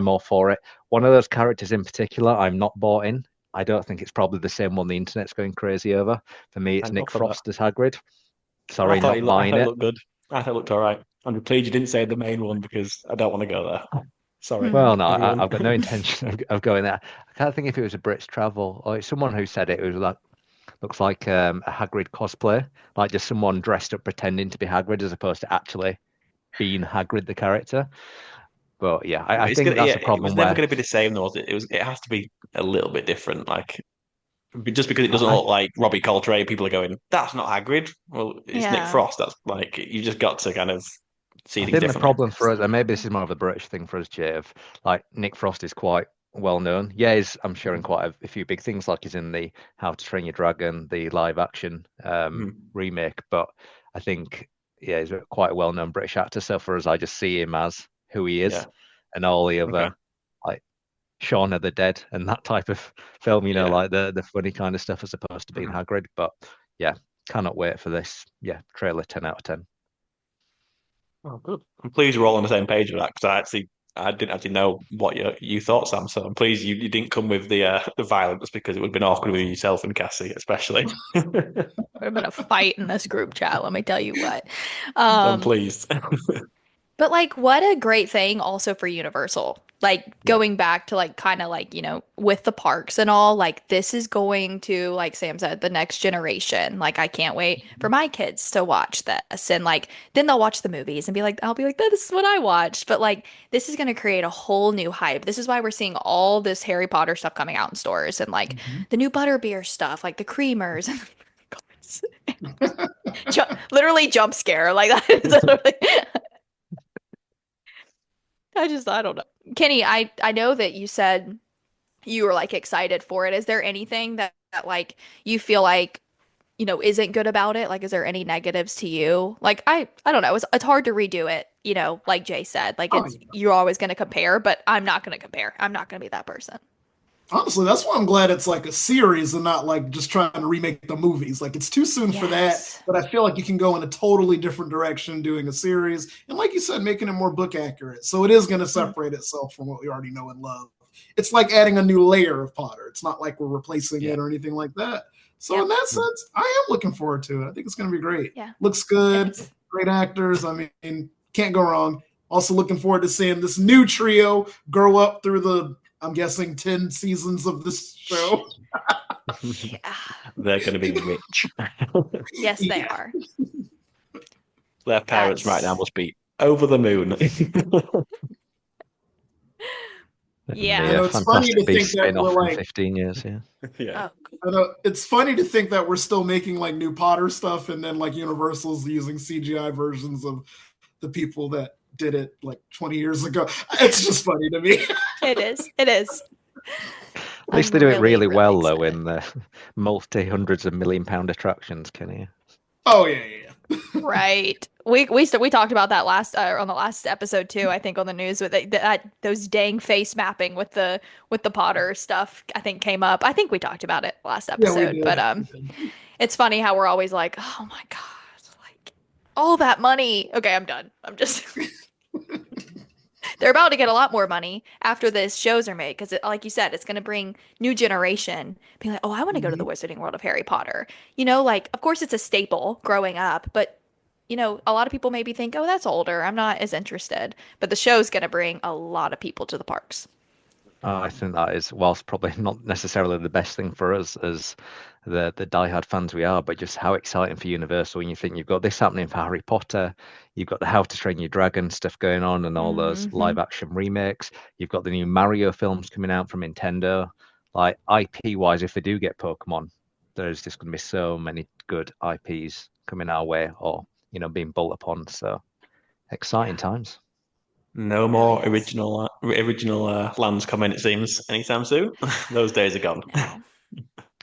all for it. One of those characters in particular, I'm not bought in. I don't think it's probably the same one the internet's going crazy over. For me, it's Thank God Nick for that. Frost as Hagrid. I Sorry, thought not you looked. I buying thought you it. looked good. I thought it looked all right. I'm pleased you didn't say the main one because I don't want to go there. Sorry, Hmm. Well, no, everyone. I've got no intention of going there. I can't think if it was a Brits Travel or it's someone who said it. It was like looks like a Hagrid cosplay, like just someone dressed up pretending to be Hagrid as opposed to actually being Hagrid the character. But yeah, I It's think gonna. that's Yeah, the it was problem never where going to be the same though. Was it? It has to be a little bit different. Like just because it doesn't I, look like Robbie Coltrane, people are going, "That's not Hagrid." Well, it's Nick Yeah. Frost. That's like you just got to kind of see I things think the differently. problem for us, and maybe this is more of a British thing for us, Jay, of like Nick Frost is quite well known. Yeah, I'm sure in quite a few big things, like he's in the How to Train Your Dragon, the live action Mhm. remake. But I think, yeah, he's a quite a well known British actor. So for us, I just see him as who he Yeah. is, and all the Okay. other like Shaun of the Dead and that type of film, Yeah. like the funny kind of stuff as opposed to being Mhm. Hagrid. But yeah, cannot wait for this. Yeah, trailer 10 out of 10. Oh, good. I'm pleased we're all on the same page with that because I didn't actually know what you thought, Sam. So I'm pleased you didn't come with the violence because it would have been awkward with yourself and Cassie, especially. Would have been a fight in this group chat, let me tell you what. I'm Um, pleased. But like what a great thing also for Universal. Like Yeah. going back to like kind of like, with the parks and all, like this is going to, like Sam said, the next generation. Like I can't wait for my kids to watch this. And like then they'll watch the movies and be like, I'll be like, this is what I watched. But like this is going to create a whole new hype. This is why we're seeing all this Harry Potter stuff coming out in stores and like Mhm. the new butterbeer stuff, like the creamers. Literally jump scare. Like that is literally I don't know. Kenny, I know that you said you were like excited for it. Is there anything that like you feel like, isn't good about it? Like is there any negatives to you? Like I don't know. It's hard to redo it, like Jay said. Like Oh, it's you're always going to compare, but I'm not going to compare. I'm not going to be that person. honestly, that's why I'm glad it's like a series and not like just trying to remake the movies. Like it's too soon for that, Yes. but I feel like you can go in a totally different direction doing a series. And like you said, making it more book accurate. So it is going to Mm, separate itself from what we already know and love. It's like adding a new layer of Potter. It's not like we're replacing Yeah. it or anything like that. So yep. in that sense, I am looking forward to it. I think it's going to be great. Yeah. Looks It good, is. great actors. I mean, can't go wrong. Also looking forward to seeing this new trio grow up through the I'm guessing 10 seasons of this show. Yeah. They're going to be rich. Yes, they Yeah. are. Their parents right now That's must be over the moon. And yeah. I the know it's funny Fantastic to think Beasts that spin we're off in like, 15 years. Yeah. Yeah. Oh, I know it's funny to think that we're still making like new Potter stuff and then like Universal's using CGI versions of the people that did it like 20 years ago. It's just funny to me. it is. It is. At least I'm they do it really, really really well, though, excited. in the multi hundreds of £1 million attractions, can you? Oh yeah, yeah, Right. We talked about that last on the last episode too. I think on the news with that those dang face mapping with the Potter stuff. I think came up. I think we talked about it last yeah. We episode. But did. it's funny how we're always like, oh my God, like all that money. Okay, I'm done. I'm just they're about to get a lot more money after this shows are made because, like you said, it's going to bring new generation being like, oh, I want to go to the Mhm. Wizarding World of Harry Potter. Like, of course, it's a staple growing up, but a lot of people maybe think, oh, that's older. I'm not as interested. But the show's going to bring a lot of people to the parks. I think that is, whilst probably not necessarily the best thing for us as the diehard fans we are, but just how exciting for Universal when you think you've got this happening for Harry Potter, you've got the How to Train Your Dragon stuff going on, and all those Hmm. live action remakes. You've got the new Mario films coming out from Nintendo. Like IP wise, if they do get Pokemon, there's just going to be so many good IPs coming our way, or being built upon. So exciting Yeah, times. No really more is. original lands coming, it seems, anytime soon. Those days are gone, No,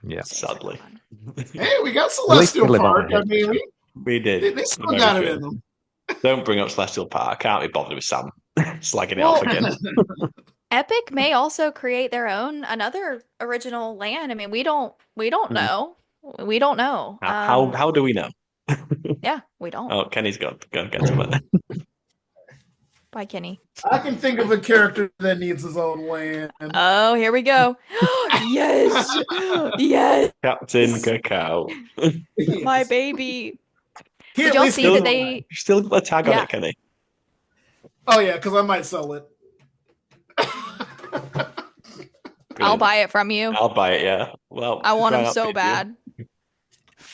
Yeah, those days are sadly. gone. Hey, we got at least they Celestial live on Park. in I history. mean, We did. they still Very got it true. in them. Don't bring up Celestial Park. Can't be bothered with Sam slagging it off Well, again. Epic may also create their own another original land. I mean, we don't Hmm. know. We don't know. How do we know? Yeah, we don't. Oh, Kenny's got go get to it. Bye, Kenny. I can think of a character that needs his own land. Oh, here we go. Yes. Yes. Captain Cacao. My Yes. baby. He Did at y'all least see gets that Still, one land. they still got a tag on yeah. it, Kenny. Oh yeah, because I might sell it. I'll Brilliant. buy it from you. I'll buy it. Yeah. Well, I want try him out so preview. bad.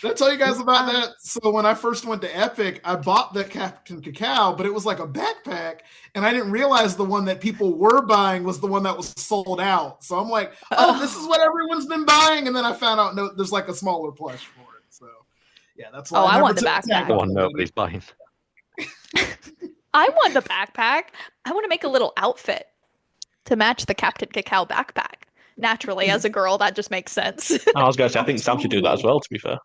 Did I tell you guys about Um, that? So when I first went to Epic, I bought the Captain Cacao, but it was like a backpack, and I didn't realize the one that people were buying was the one that was sold out. So I'm like, oh, this is oh, what everyone's been buying, and then I found out no, there's like a smaller plush for it. So yeah, that's oh, why I I never want the took the tag backpack. The off one the nobody's hoodie. buying. I want the backpack. I want to make a little outfit to match the Captain Cacao backpack. Naturally, as a girl, that just makes sense. I was going to say, I Oh, think Sam should do that as totally. well, to be fair.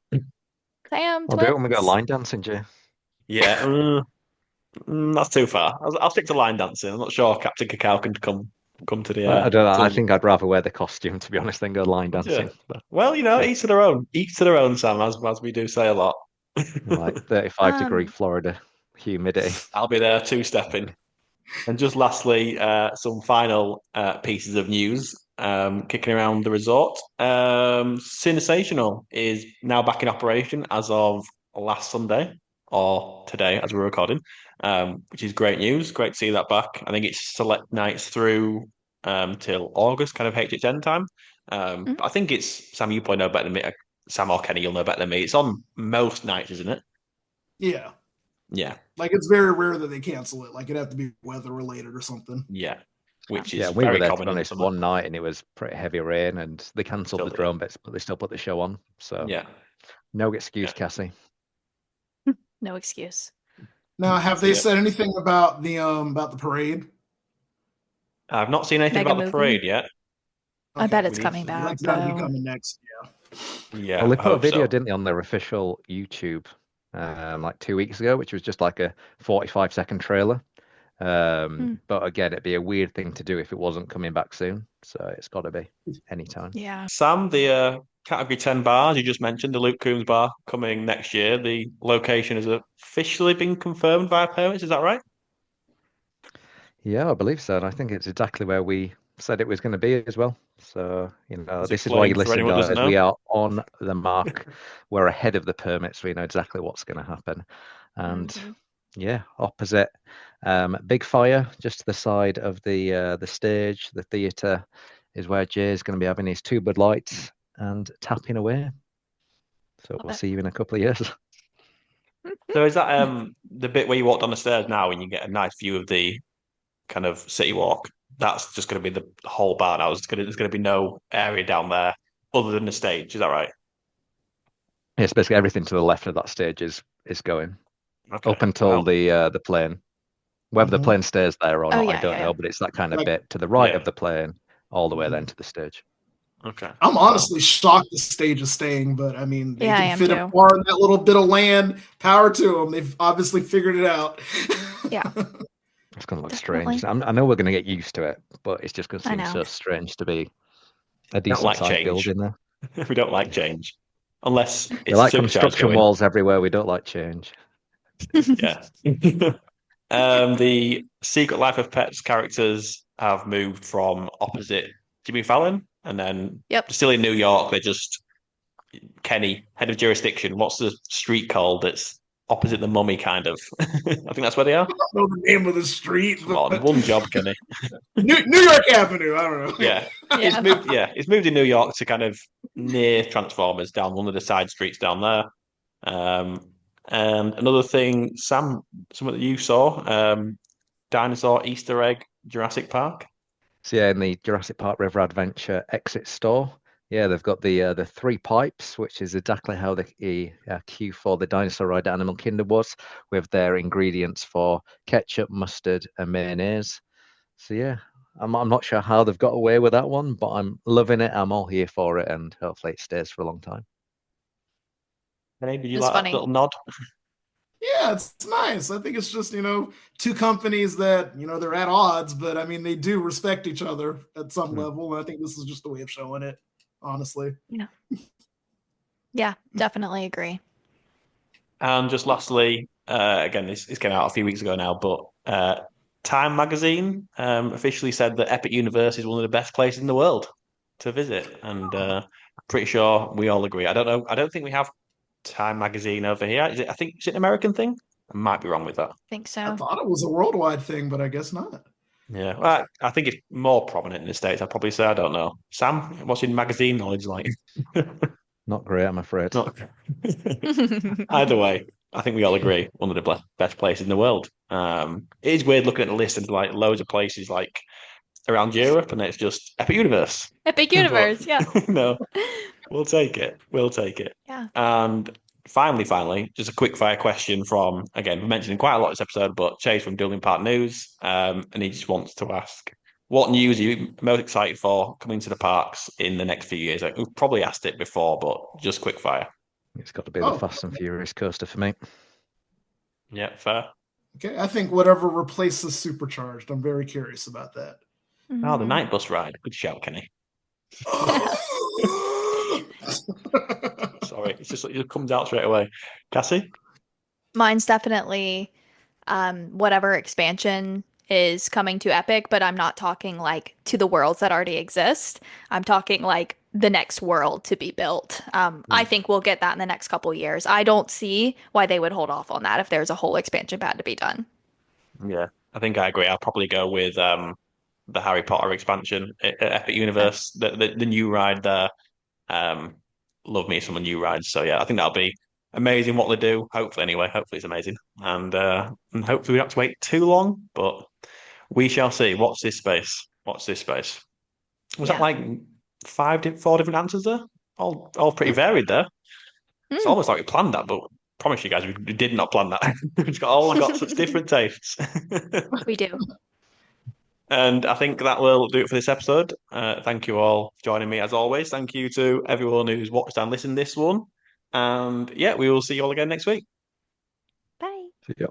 Sam, I'll do it when we go twins. line dancing, Jay. Yeah, that's too far. I'll stick to line dancing. I'm not sure Captain Cacao can come to the I don't know. I to think I'd rather wear the costume, to be honest, than go line yeah. dancing. But Well, yeah, each to their own. Each to their own, Sam, as we do say a lot. like 35-degree Um, Florida humidity. I'll be there two-stepping. And just lastly, some final pieces of news kicking around the resort. Sensational is now back in operation as of last Sunday, or today as we're recording, which is great news. Great to see that back. I think it's select nights through till August, kind of HHN time. Mm. But I think it's, Sam, you probably know better than me. Sam or Kenny, you'll know better than me. It's on most nights, isn't it? Yeah. Yeah, Like it's very rare that they cancel it. Like it'd have to be weather related or something. yeah. Which Yeah, is we were very there, to common be in the honest, summer. one night and it was pretty heavy rain and they cancelled Still the do it. drone bits, but they still put the show on. So Yeah. no excuse, Yeah. Cassie. No excuse. Now, have they Yeah. said anything about the parade? I've not seen anything Mega about the movie. parade yet. I Okay. bet it's We need coming to. That's back got to be though. coming next. Yeah, Well, they I put a hope video, so. didn't they, on their official YouTube like 2 weeks ago, which was just like a 45-second trailer. Hmm. But again, it'd be a weird thing to do if it wasn't coming back soon. So it's got to be anytime. Yeah. Sam, the Category 10 bars you just mentioned, the Luke Coombs bar coming next year. The location has officially been confirmed via parents. Is that right? Yeah, I believe so. And I think it's exactly where we said it was going to be as well. So, Let's this is why you explain for listen, anyone who doesn't guys. know. We are on the mark. We're ahead of the permits. We know exactly what's going to happen. And Mhm. yeah, opposite Big Fire, just to the side of the stage, the theatre, is where Jay's going to be having his two Bud Lights and tapping away. So Love we'll it. see you in a couple of years. So is that the bit where you walk down the stairs now and you get a nice view of the kind of city walk? That's just going to be the whole bar now. There's going to be no area down there other than the stage. Is that right? It's basically everything to the left of that stage is going Okay. up until Well, the plane. Whether the Hmm. plane stays there or Oh not, I yeah, don't yeah, yeah. know, but it's that kind of Like, bit to the right yeah. of the plane, all the way then mhm. to the stage. Okay. I'm Well, honestly shocked the stage is staying, but I mean, they Yeah, I can am fit a too. bar in that little bit of land. Power to them. They've obviously figured it out. Yeah, It's going to look strange. definitely. I know we're going to get used to it, but it's just going to I seem know. so strange to be a we don't decent like sized change. building there. We don't like change. Unless We it's like the superchar's construction going. walls everywhere. We don't like change. Yeah. The Secret Life of Pets characters have moved from opposite Jimmy Fallon, and then Yep. still in New York. They're just Kenny, head of jurisdiction. What's the street called? That's opposite the Mummy, kind of. I think that's where they are. I don't know the name of the street, Come on, but one job, Kenny. New York Avenue. I don't know. Yeah, it's Yeah. moved. Yeah, it's moved in New York to kind of near Transformers, down one of the side streets down there. Um, and another thing, Sam, something that you saw, dinosaur Easter egg, Jurassic Park. So yeah, in the Jurassic Park River Adventure exit store, yeah, they've got the three pipes, which is exactly how the Q4 the dinosaur ride at Animal Kingdom was, with their ingredients for ketchup, mustard, and mayonnaise. So yeah, I'm not sure how they've got away with that one, but I'm loving it. I'm all here for it, and hopefully it stays for a long time. Kenny, did you It's like that funny. little nod? Yeah, it's nice. I think it's just, two companies that, they're at odds, but I mean, they do respect each other at some Hmm. level. And I think this is just a way of showing it, honestly. Yeah. Yeah, definitely agree. And just lastly, again, this came out a few weeks ago now, but Time Magazine officially said that Epic Universe is one of the best places in the world to visit, and pretty sure we all agree. I don't know. I don't think we have Time Magazine over here. Is it? I think is it an American thing? I might be wrong with that. Think I so. thought it was a worldwide thing, but I guess not. Yeah, well, I think it's more prominent in the States. I'd probably say I don't know. Sam, what's your magazine knowledge like? Not great, I'm afraid. Not. Either way, I think we all agree one of the best places in the world. It is weird looking at the list and like loads of places like around Europe, and it's just Epic Universe. Epic But Universe, yeah. no, we'll take it. We'll take it. Yeah. And finally, just a quick fire question from again, we're mentioning quite a lot this episode, but Chase from Dueling Park News, and he just wants to ask. What news are you most excited for coming to the parks in the next few years? Like, we've probably asked it before, but just quick fire. It's got to be the Oh, Fast and Furious coaster for me. Yeah, fair. okay. I think whatever replaces Supercharged. I'm very curious about that. Oh, the Mhm. night bus ride. Good shout, Kenny. Sorry, it just comes out straight away. Cassie? Mine's definitely whatever expansion is coming to Epic, but I'm not talking like to the worlds that already exist. I'm talking like the next world to be built. I think we'll get that in the next couple years. I don't see why they would hold off on that if there's a whole expansion pad to be done. Yeah, I think I agree. I'll probably go with the Harry Potter expansion at Epic Okay. Universe, the new ride there. Um, love me some of new rides. So yeah, I think that'll be amazing what they do. Hopefully, anyway. Hopefully, it's amazing, and hopefully we don't have to wait too long. But we shall see. Watch this space. Watch this space. Was that Yeah. like four different answers there? All pretty varied there. It's Mm. almost like we planned that, but promise you guys, we did not plan that. We've got such different tastes. We do. And I think that will do it for this episode. Thank you all for joining me as always. Thank you to everyone who's watched and listened to this one. And yeah, we will see you all again next week. Bye. See ya.